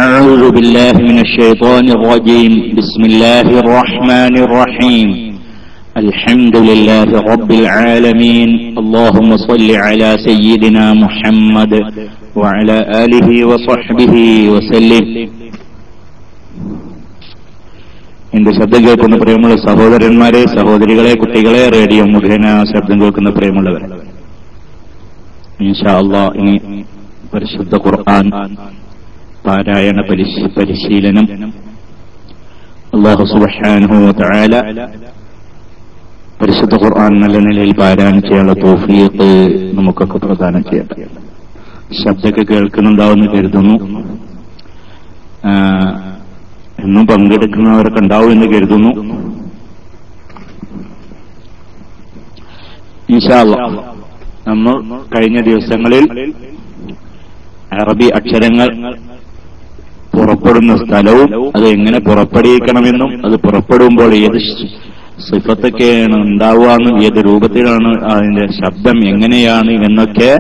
أعوذ بالله من الشيطان الرجيم. بسم الله الرحمن الرحيم. الحمد لله رب العالمين. اللهم صل على سيدنا محمد وعلى آله وصحبه وسلم. എന്റെ ശബ്ദം കേൾക്കുന്ന പ്രിയമുള്ള സഹോദരന്മാരെ, സഹോദരികളെ, കുട്ടികളെ, റേഡിയോ മുഖേന ശബ്ദം കേൾക്കുന്ന പ്രിയമുള്ളവർ, ഇൻഷാ അല്ലാഹ് ഇനി പരിശുദ്ധ ഖുർആൻ പാരായണ പരിശീലനം അല്ലാഹു സുബ്ഹാനഹു വ തആല പരിശുദ്ധ ഖുർആൻ നല്ല നിലയിൽ പാരായണം ചെയ്യാനുള്ള തൗഫീഖ് നമുക്കൊക്കെ പ്രദാനം ചെയ്യട്ടെ. ശബ്ദമൊക്കെ കേൾക്കുന്നുണ്ടാവുമെന്ന് കരുതുന്നു. എന്നും പങ്കെടുക്കുന്നവരൊക്കെ ഉണ്ടാവും എന്ന് കരുതുന്നു. ഇൻഷാ അല്ലാഹ് നമ്മൾ കഴിഞ്ഞ ദിവസങ്ങളിൽ അറബി അക്ഷരങ്ങൾ പുറപ്പെടുന്ന സ്ഥലവും അത് എങ്ങനെ പുറപ്പെടുവിക്കണമെന്നും അത് പുറപ്പെടുമ്പോൾ ഏത് സിഫത്തൊക്കെയാണ് ഉണ്ടാവുകയെന്നും ഏത് രൂപത്തിലാണ് അതിന്റെ ശബ്ദം എങ്ങനെയാണ് എന്നൊക്കെ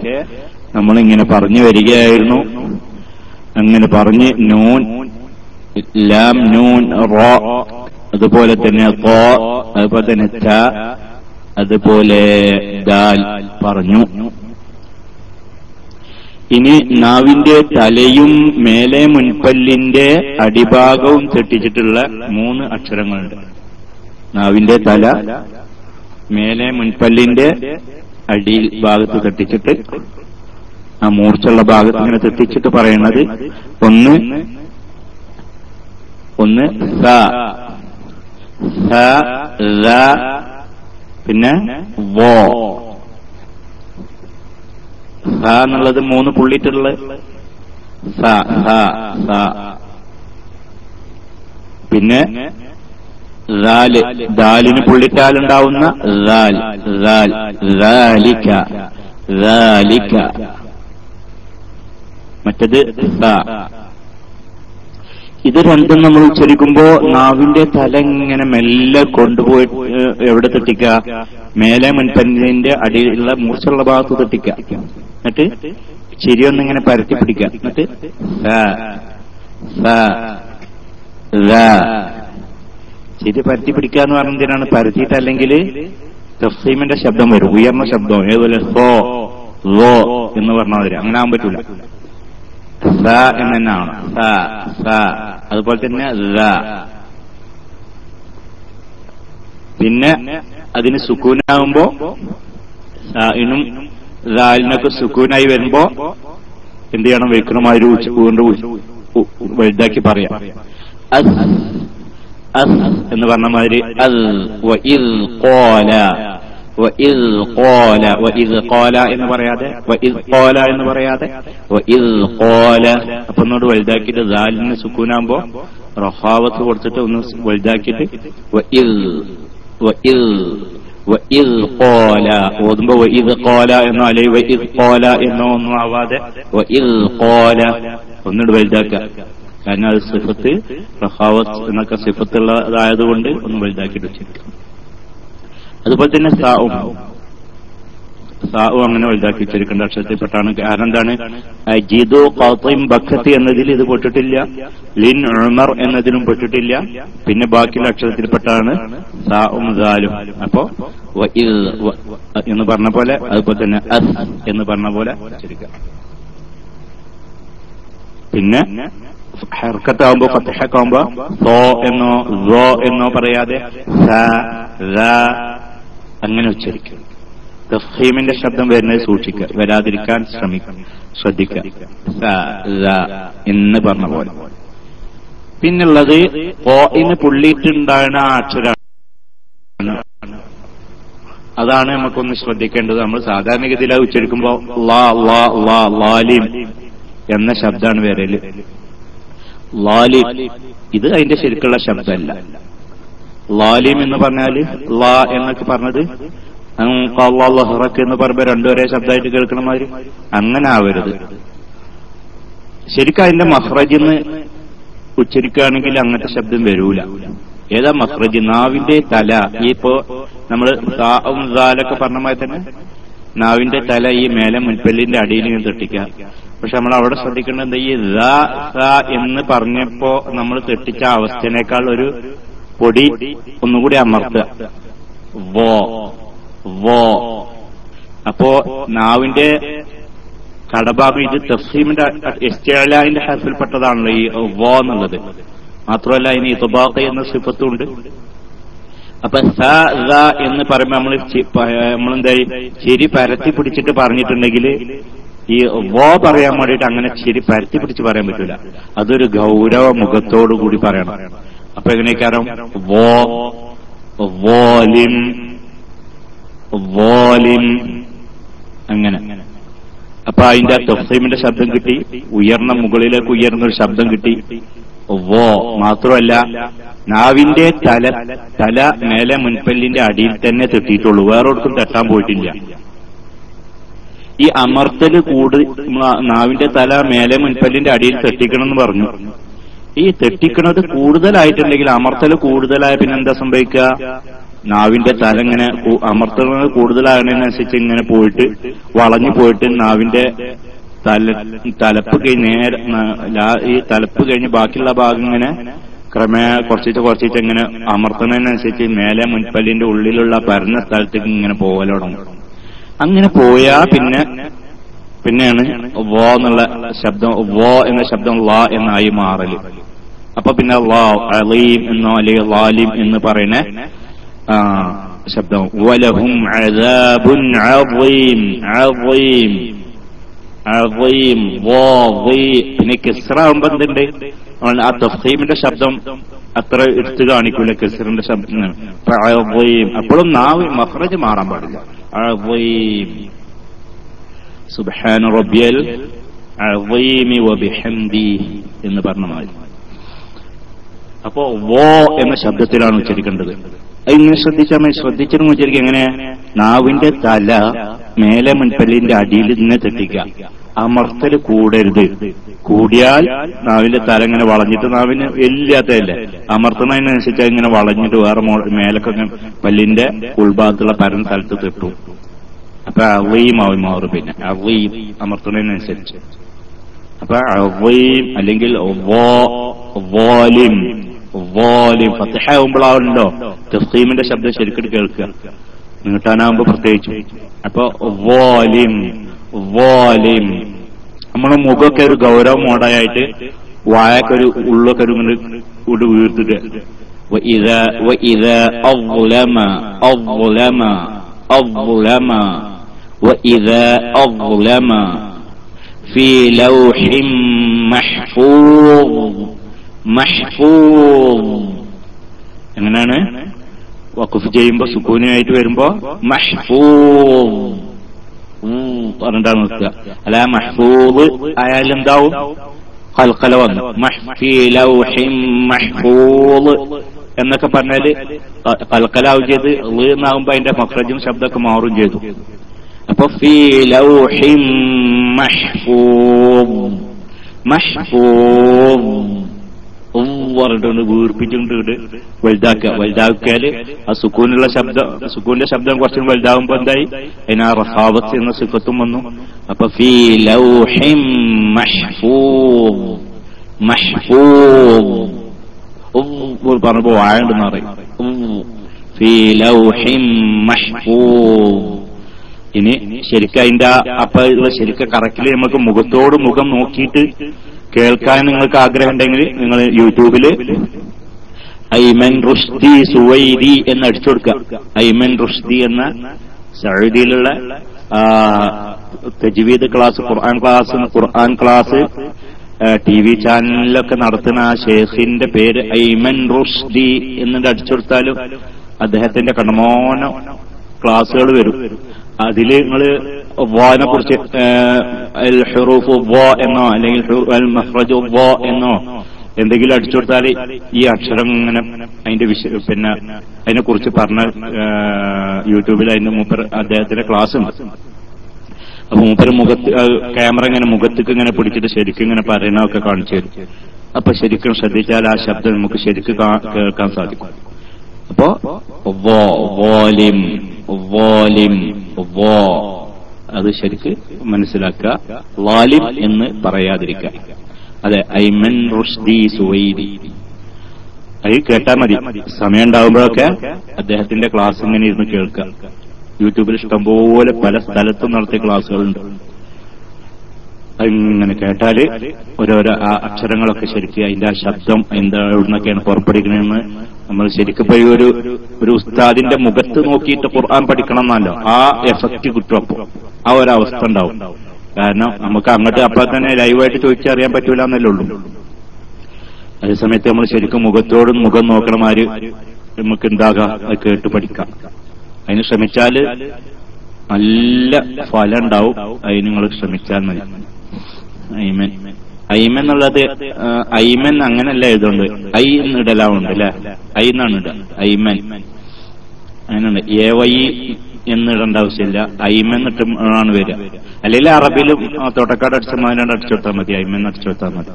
നമ്മളിങ്ങനെ പറഞ്ഞു വരികയായിരുന്നു. അങ്ങനെ പറഞ്ഞ് നൂൻ, ലാം, നൂൻ, റ, അതുപോലെ തന്നെ ഖ, അതുപോലെ തന്നെ ത, അതുപോലെ ദാൽ പറഞ്ഞു. ഇനി നാവിന്റെ തലയും മേലെ മുൻപല്ലിന്റെ അടിഭാഗവും തെറ്റിച്ചിട്ടുള്ള 3 അക്ഷരങ്ങളുണ്ട്. നാവിന്റെ തല മേലെ മുൻപല്ലിന്റെ അടി ഭാഗത്ത് തെറ്റിച്ചിട്ട് ആ മൂർച്ചുള്ള ഭാഗത്ത് ഇങ്ങനെ തെറ്റിച്ചിട്ട് പറയുന്നത് ഒന്ന് സ, പിന്നെ വോ. സ എന്നുള്ളത് 3 പുള്ളിട്ടുള്ള സ. പിന്നെ ദാലിന് പുള്ളിട്ടാലുണ്ടാവുന്ന മറ്റത് സ. ഇത് രണ്ടും നമ്മൾ ഉച്ചരിക്കുമ്പോ നാവിന്റെ തല ഇങ്ങനെ മെല്ലെ കൊണ്ടുപോയി എവിടെ തെറ്റിക്ക? മേലെ മുൻപല്ലിന്റെ അടിയിലുള്ള മൂർച്ചുള്ള ഭാഗത്ത് തെറ്റിക്ക. എന്നിട്ട് ചിരിയൊന്നിങ്ങനെ പരത്തി പിടിക്കുക. എന്നിട്ട് ചിരി പരത്തി പിടിക്കുക എന്ന് പറഞ്ഞതിനാണ്. പരത്തിയിട്ട് അല്ലെങ്കിൽ തഫ്സീമിന്റെ ശബ്ദം വരും, ഉയർന്ന ശബ്ദം. ഏതുപോലെ സോ ലോ എന്ന് പറഞ്ഞാൽ വരും. അങ്ങനെ ആകാൻ പറ്റൂല. സ എന്ന് തന്നെയാണ്. സ. അതുപോലെ തന്നെ പിന്നെ അതിന് സുക്കൂനാകുമ്പോ ഇനും ദാലിനൊക്കെ സുക്കൂനായി വരുമ്പോ എന്ത് ചെയ്യണം? വെക്കണമാതിരി കൊണ്ട് വലുതാക്കി പറയാം. അസ് എന്ന് പറഞ്ഞ മാതിരി എന്ന് പറയാതെ അപ്പൊ ഒന്നോട് വലുതാക്കിയിട്ട് ദാലിന് സുക്കൂനാകുമ്പോ റഹാവത്ത് കൊടുത്തിട്ട് ഒന്ന് വലുതാക്കിയിട്ട് ഓതുമ്പോ വഇദ് ഖാല എന്നോ അല്ലെങ്കിൽ വഇദ് ഖാല എന്നോ ഒന്നും ആവാതെ വഇദ് ഖാല ഒന്നുകൂടി വലുതാക്കുക. കാരണം അത് സിഫത്ത് റഹാവത്ത് എന്നൊക്കെ സിഫത്തുള്ളതായതുകൊണ്ട് ഒന്ന് വലുതാക്കിയിട്ട് വെച്ചിരിക്കുക. അതുപോലെ തന്നെ സാഉം അങ്ങനെ വലുതാക്കി വെച്ചിരിക്കേണ്ട അക്ഷരത്തിൽപ്പെട്ടാണ്. കാരണം എന്താണ്? ജിദു ഖാത്തിം ബഖത്തി എന്നതിൽ ഇത് പെട്ടിട്ടില്ല, ലിൻ ഉമർ എന്നതിലും പെട്ടിട്ടില്ല. പിന്നെ ബാക്കിയുള്ള അക്ഷരത്തിൽപ്പെട്ടാണ് സാഉം ദാലും. അപ്പോ എന്ന് പറഞ്ഞ പോലെ, അതുപോലെ തന്നെ അസ് എന്ന് പറഞ്ഞ പോലെ വെച്ചിരിക്കുക. പിന്നെ ഹർക്കത്താവുമ്പോ ഫത്ഹക്കാവുമ്പോ സോ എന്നോ സോ എന്നോ പറയാതെ അങ്ങനെ ഉച്ചരിക്കുക. തഫ്ഹീമിന്റെ ശബ്ദം വരുന്നത് സൂക്ഷിക്കുക, വരാതിരിക്കാൻ ശ്രദ്ധിക്കുക. എന്ന് പറഞ്ഞ പോലെ. പിന്നുള്ളത് ഓന് പുള്ളിയിട്ടുണ്ടാകുന്ന ആ അക്ഷരമാണ്. അതാണ് നമുക്കൊന്ന് ശ്രദ്ധിക്കേണ്ടത്. നമ്മൾ സാധാരണഗതിയിൽ അത് ഉച്ചരിക്കുമ്പോ ലാലിം എന്ന ശബ്ദമാണ് വരല്. ലാലിം ഇത് അതിന്റെ ശരിക്കുള്ള ശബ്ദമല്ല. ലാലിം എന്ന് പറഞ്ഞാല് ലാ എന്നൊക്കെ പറഞ്ഞത് ഹറക്ക് എന്ന് പറയുമ്പോ രണ്ടുപേരെ ശബ്ദമായിട്ട് കേൾക്കണ മാതിരി അങ്ങനെ ആവരുത്. ശരിക്കും അതിന്റെ മഹ്റജിന്ന് ഉച്ചരിക്കുകയാണെങ്കിൽ അങ്ങനത്തെ ശബ്ദം വരൂല. ഏതാ മഖ്റജ്? നാവിന്റെ തല. ഇപ്പോ നമ്മള് സാഉം സാലൊക്കെ പറഞ്ഞ മാതിരി തന്നെ നാവിന്റെ തല ഈ മേലെ മുൻപല്ലിന്റെ അടിയിൽ നിന്ന് തട്ടിക്കുക. പക്ഷെ നമ്മൾ അവിടെ ശ്രദ്ധിക്കേണ്ടത് ഈ എന്ന് പറഞ്ഞപ്പോ നമ്മൾ തെറ്റിച്ച അവസ്ഥനേക്കാൾ ഒരു പൊടി ഒന്നുകൂടി അമർത്തുക. വോ. അപ്പോ നാവിന്റെ കടഭാഗം ഇത് തഫ്സീമിന്റെ ഇസ്തിഅലാന്റെ ഹർഫിൽപ്പെട്ടതാണല്ലോ ഈ വോ എന്നുള്ളത്. മാത്രമല്ല അതിന് ഇത്ബാഖ് എന്ന സിഫത്തുണ്ട്. അപ്പൊ എന്ന് പറയുമ്പോ നമ്മളെന്തായി ശരി പരത്തി പിടിച്ചിട്ട് പറഞ്ഞിട്ടുണ്ടെങ്കിൽ ഈ വോ പറയാൻ വേണ്ടിയിട്ട് അങ്ങനെ ശരി പരത്തി പിടിച്ച് പറയാൻ പറ്റൂല. അതൊരു ഗൗരവ മുഖത്തോടു കൂടി പറയണം. അപ്പൊ എങ്ങനെയൊക്കെ വോലിം അങ്ങനെ. അപ്പൊ അതിന്റെ തഫ്സീമിന്റെ ശബ്ദം കിട്ടി, ഉയർന്ന മുകളിലേക്ക് ഉയർന്ന ഒരു ശബ്ദം കിട്ടി. വോ മാത്രമല്ല നാവിന്റെ തല മേലെ മുൻപല്ലിന്റെ അടിയിൽ തന്നെ തെറ്റിയിട്ടുള്ളൂ, വേറൊടുത്തും തെറ്റാൻ പോയിട്ടില്ല. ഈ അമർത്തല് നാവിന്റെ തല മേലെ മുൻപല്ലിന്റെ അടിയിൽ തെറ്റിക്കണം എന്ന് പറഞ്ഞു. ഈ തെറ്റിക്കണത് കൂടുതലായിട്ടുണ്ടെങ്കിൽ അമർത്തല് കൂടുതലായ പിന്നെ എന്താ സംഭവിക്കുക? നാവിന്റെ തല ഇങ്ങനെ അമർത്തുന്നത് കൂടുതലാകുന്നതിനനുസരിച്ച് ഇങ്ങനെ പോയിട്ട് വളഞ്ഞു പോയിട്ട് നാവിന്റെ തലപ്പ് കഴിഞ്ഞ് ഈ തലപ്പ് കഴിഞ്ഞ് ബാക്കിയുള്ള ഭാഗം ഇങ്ങനെ ക്രമേണ കുറച്ചിട്ട് ഇങ്ങനെ അമർത്തുന്നതിനനുസരിച്ച് മേലെ മുൻപല്ലിന്റെ ഉള്ളിലുള്ള പരന്ന സ്ഥലത്തേക്ക് ഇങ്ങനെ പോകൽ തുടങ്ങും. അങ്ങനെ പോയാ പിന്നെയാണ് വോ എന്നുള്ള ശബ്ദം, വോ എന്ന ശബ്ദം ലാ എന്നായി മാറല്. അപ്പൊ പിന്നെ ലാ അലീം എന്നോ അല്ലെങ്കിൽ ലാലിം എന്ന് പറയുന്ന ശബ്ദം. വലഹും അദാബുൻ അദീം. അദീം അദീം വോ വി. പിന്നെ കിസ്റാവുമ്പോ എന്തുണ്ട്? ആ തഫ്സീമിന്റെ ശബ്ദം അത്ര എടുത്തു കാണിക്കൂല കിസ്റിന്റെ ശബ്ദം. അദീം അപ്പോഴും നാവ് മഖ്റജ് മാറാൻ പാടില്ല. അദീം സുബ്ഹാന റബ്ബിയൽ അദീമി വബിഹംദിഹി എന്ന് പറഞ്ഞ മാതിരി. അപ്പോ വോ എന്ന ശബ്ദത്തിലാണ് ഉച്ചരിക്കേണ്ടത്. ഇങ്ങനെ ശ്രദ്ധിച്ചിട്ട് ഉച്ചരിക്കുക എങ്ങനെ? നാവിന്റെ തല മേലെ മുൻപല്ലിന്റെ അടിയിൽ നിന്ന് തെറ്റിക്കുക. അമർത്തല് കൂടരുത്. കൂടിയാൽ നാവിന്റെ തല ഇങ്ങനെ വളഞ്ഞിട്ട് നാവിന് ഇല്ലാത്തതല്ലേ, അമർത്തുന്നതിനനുസരിച്ച് ഇങ്ങനെ വളഞ്ഞിട്ട് വേറെ മേലൊക്കെ പല്ലിന്റെ ഉൾഭാഗത്തുള്ള പരന്ന സ്ഥലത്ത് തെട്ടും. അപ്പൊ അവീമാവി മാറും. പിന്നെ അവീം അമർത്തുന്നതിനനുസരിച്ച്. അപ്പൊ അവീം അല്ലെങ്കിൽ വോലിം. വോലിം ഫത്ഹാവുമ്പോഴാവുണ്ടോ തഫ്സീമിന്റെ ശബ്ദം ശരിക്കും കേൾക്കുക, നീട്ടാനാവുമ്പോ പ്രത്യേകിച്ചു. അപ്പൊ വോലിം വോലിം. നമ്മളെ മുഖമൊക്കെ ഒരു ഗൗരവ മോഡായിട്ട് വായൊക്കെ ഒരു ഉള്ളൊക്കെ ഒരു കൂടി വീർത്തിട്ട് في لوح محفوظ. മഹ്ഫൂദ് എങ്ങനെയാണ്? വഖഫ് ചെയ്യുമ്പോ സുക്കൂനായിട്ട് വരുമ്പോ മഹ്ഫൂദ് പറഞ്ഞിട്ടാണ് നിർത്തുക. അല്ല മഹ്ഫൂദ് ആയാലും എന്താവും? ഖൽഖല വന്നു. ഫീ ലൗഹിൻ മഹ്ഫൂദ് എന്നൊക്കെ പറഞ്ഞാല് ഖൽഖലാവും ചെയ്ത് എന്നാകുമ്പോ അതിന്റെ മഖ്റജും ശബ്ദമൊക്കെ മാറും ചെയ്തു. അപ്പൊ ഫീ ലൗഹിൻ മഹ്ഫൂദ്. മഹ്ഫൂദ് പറഞ്ഞിട്ടുണ്ട് വീർപ്പിച്ചിട്ടുണ്ട് വലുതാക്കിയാല് ആ സുക്കൂന്റെ ശബ്ദം കുറച്ചും വലുതാകുമ്പോ എന്തായി? അതിന് ആ റസാവത്ത് എന്ന സിഫത്തും വന്നു. അപ്പൊ ഫീ ലൗഹിൻ മഹ്ഫൂദ്. മഹ്ഫൂദ് പറഞ്ഞപ്പോ വാഴണ്ടെന്ന് പറയും. ഫീ ലൗഹിൻ മഹ്ഫൂദ്. ഇനി ശരിക്കും അതിന്റെ അപ്പൊ ശരിക്കും കറക്റ്റില് നമുക്ക് മുഖത്തോട് മുഖം നോക്കിയിട്ട് കേൾക്കാൻ നിങ്ങൾക്ക് ആഗ്രഹം ഉണ്ടെങ്കിൽ നിങ്ങൾ യൂട്യൂബില് ഐമൻ റുഷ്ദി സുവൈദി എന്ന് അടിച്ചു കൊടുക്കുക. ഐമൻ റുഷ്ദി എന്ന സൗദിയിലുള്ള തജ്വീദ് ക്ലാസ്, ഖുർആൻ ക്ലാസ് TV ചാനലിലൊക്കെ നടത്തുന്ന ആ ഷേഖിന്റെ പേര് ഐമൻ റുഷ്ദി എന്നിട്ട് അടിച്ചു കൊടുത്താലും അദ്ദേഹത്തിന്റെ കണ്ടമാനം ക്ലാസുകൾ വരും. അതില് നിങ്ങള് വാനെ കുറിച്ച് ഹുറൂഫ് വോ എന്നോ അല്ലെങ്കിൽ മഖ്റജു വോ എന്നോ എന്തെങ്കിലും അടിച്ചു കൊടുത്താൽ ഈ അക്ഷരം ഇങ്ങനെ അതിന്റെ പിന്നെ അതിനെ കുറിച്ച് പറഞ്ഞ യൂട്യൂബിൽ അതിന്റെ അദ്ദേഹത്തിന്റെ ക്ലാസ് ഉണ്ട്. അപ്പൊ മൂപ്പര് ക്യാമറ ഇങ്ങനെ മുഖത്തേക്ക് ഇങ്ങനെ പിടിച്ചിട്ട് ശരിക്കും ഇങ്ങനെ പറയുന്നതൊക്കെ കാണിച്ചു തരും. അപ്പൊ ശരിക്കും ശ്രദ്ധിച്ചാൽ ആ ശബ്ദം നമുക്ക് ശരിക്കും കേൾക്കാൻ സാധിക്കും. അപ്പോ വോലിം വോലിം വോ അത് ശരിക്ക് മനസ്സിലാക്കുക. ലാലിം എന്ന് പറയാതിരിക്കുക. അതെ, ഐമൻ റുഷ്ദി സുവൈദി അത് കേട്ടാൽ മതി. സമയം ഉണ്ടാകുമ്പോഴൊക്കെ അദ്ദേഹത്തിന്റെ ക്ലാസ് ഇങ്ങനെ ഇരുന്ന് കേൾക്കുക. യൂട്യൂബിൽ ഇഷ്ടംപോലെ പല സ്ഥലത്തും നടത്തിയ ക്ലാസ്സുകളുണ്ട്. ഇങ്ങനെ കേട്ടാല് ഓരോരോ ആ അക്ഷരങ്ങളൊക്കെ ശരിക്കും അതിന്റെ ആ ശബ്ദം എവിടുന്നൊക്കെയാണ് പുറപ്പെടുക്കണമെന്ന് നമ്മൾ ശരിക്കും പോയി ഒരു ഉസ്താദിന്റെ മുഖത്ത് നോക്കിയിട്ട് ഖുർആൻ പഠിക്കണം എന്നല്ലോ ആ എഫക്റ്റ് കിട്ടും. അപ്പോ ആ ഒരവസ്ഥ ഉണ്ടാവും. കാരണം നമുക്ക് അങ്ങോട്ട് അപ്പോൾ തന്നെ ലൈവായിട്ട് ചോദിച്ചറിയാൻ പറ്റൂല എന്നല്ലേ ഉള്ളൂ. അതേസമയത്ത് നമ്മൾ ശരിക്കും മുഖത്തോടും മുഖം നോക്കണമാര് നമുക്ക് ഉണ്ടാകാം, അത് കേട്ട് പഠിക്കാം. അതിന് ശ്രമിച്ചാല് നല്ല ഫലം ഉണ്ടാവും. അതിന് നിങ്ങൾ ശ്രമിച്ചാൽ മതി. ഐമൻ ഐമൻ എന്നുള്ളത് ഐമൻ അങ്ങനല്ല എഴുതുണ്ട്, ഐ എന്നിടലാവുണ്ട് അല്ലെ, ഐ എന്നാണ് ഇടുക. ഐമൻ അങ്ങനെയുണ്ട്. വൈ എന്നിടേണ്ട ആവശ്യമില്ല, ഐമൻ ഇട്ടാണ് വരിക. അല്ലെങ്കിൽ അറബിയിലും തോട്ടക്കാട് അടിച്ചമാതിനാണ്ട് അടിച്ചു കൊടുത്താൽ മതി, ഐമൻ അടിച്ചു കൊടുത്താൽ മതി.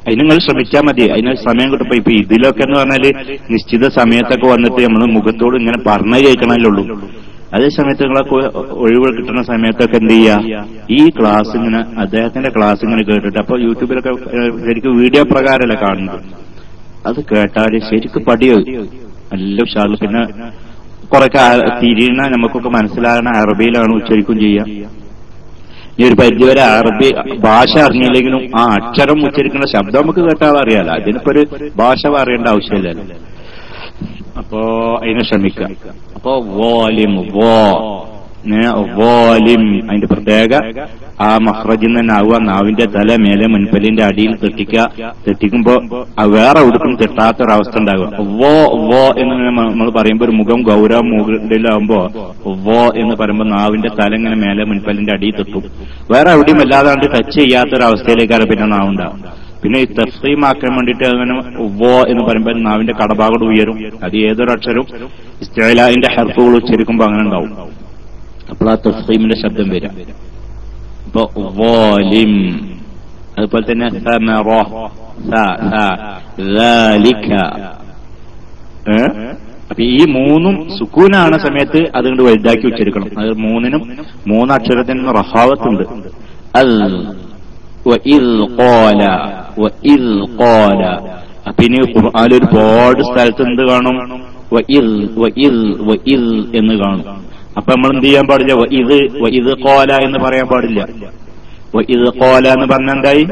അതിന് നിങ്ങൾ ശ്രമിച്ചാൽ മതി. അതിന് സമയം കിട്ടുമ്പോ ഇപ്പൊ ഇതിലൊക്കെ എന്ന് പറഞ്ഞാല് നിശ്ചിത സമയത്തൊക്കെ വന്നിട്ട് നമ്മൾ മുഖത്തോട് ഇങ്ങനെ പറഞ്ഞു കേൾക്കണല്ലേ ഉള്ളൂ. അതേ സമയത്ത് നിങ്ങളൊക്കെ ഒഴിവ് കിട്ടുന്ന സമയത്തൊക്കെ എന്ത് ചെയ്യുക, ഈ ക്ലാസ് ഇങ്ങനെ അദ്ദേഹത്തിന്റെ ക്ലാസ് ഇങ്ങനെ കേട്ടിട്ട്, അപ്പൊ യൂട്യൂബിലൊക്കെ ശരിക്കും വീഡിയോ പ്രകാരമല്ല കാണുന്നത്, അത് കേട്ടാല് ശരിക്കും പടിയോ നല്ല ഉഷാറിൽ. പിന്നെ കുറെ തിരിയണ നമുക്കൊക്കെ മനസ്സിലാകണ അറബിയിലാണ് ഉച്ചരിക്കും ചെയ്യാം. ഈ ഒരു പരിധിവരെ അറബി ഭാഷ അറിഞ്ഞില്ലെങ്കിലും ആ അക്ഷരം ഉച്ചരിക്കുന്ന ശബ്ദം നമുക്ക് കേട്ടാൽ അറിയാലോ. അതിനിപ്പോ ഒരു ഭാഷ പറയേണ്ട ആവശ്യമില്ലല്ലോ. അപ്പോ അതിനെ ശ്രമിക്കുക. അപ്പോ വോലിം വോലിം അതിന്റെ പ്രത്യേക ആ മഖ്റജിൽ തന്നെ ആവുക. നാവിന്റെ തല മേലെ മുൻപല്ലിന്റെ അടിയിൽ തെറ്റിക്കുമ്പോ വേറെ എവിടേക്കും തെറ്റാത്തൊരവസ്ഥ ഉണ്ടാവുക. വോ എന്ന് നമ്മൾ പറയുമ്പോ ഒരു മുഖം ഗൗരവം മുകളിലാവുമ്പോ വോ എന്ന് പറയുമ്പോ നാവിന്റെ തല ഇങ്ങനെ മേലെ മുൻപല്ലിന്റെ അടിയിൽ തെട്ടും. വേറെ എവിടെയും അല്ലാതാണ്ട് ടച്ച് ചെയ്യാത്തൊരവസ്ഥയിലേക്കാണ് പിന്നെ നാവുണ്ടാവും. പിന്നെ ഈ തഫ്സീമാക്കാൻ വേണ്ടിയിട്ട് അങ്ങനെ വോ എന്ന് പറയുമ്പോൾ നാവിന്റെ കടഭാഗം ഉയരും. അത് ഏതൊരു അക്ഷരവും ഇസ്തിഅലാഇന്റെ ഹർഫുകൾ ഉച്ചരിക്കുമ്പോ അങ്ങനെ ഉണ്ടാവും. അപ്പോൾ ആ തഫ്സീമിന്റെ ശബ്ദം വരാം. ഇപ്പൊ വോലിം, അതുപോലെ തന്നെ അപ്പൊ ഈ മൂന്നും സുക്കൂനാണ് സമയത്ത് അതുകൊണ്ട് വലുതാക്കി ഉച്ചരിക്കണം. അത് മൂന്നിനും മൂന്നക്ഷരത്തിന് റഹാവത്തുണ്ട്. അപ്പൊ ഇനി ഖുർആനിൽ ഒരുപാട് സ്ഥലത്ത് എന്ത് കാണും, എന്ന് കാണും. അപ്പൊ നമ്മൾ എന്ത് ചെയ്യാൻ പാടില്ല, ഇത് കോല എന്ന് പറയാൻ പാടില്ല. ഇത് കോല എന്ന് പറഞ്ഞ എന്തായി,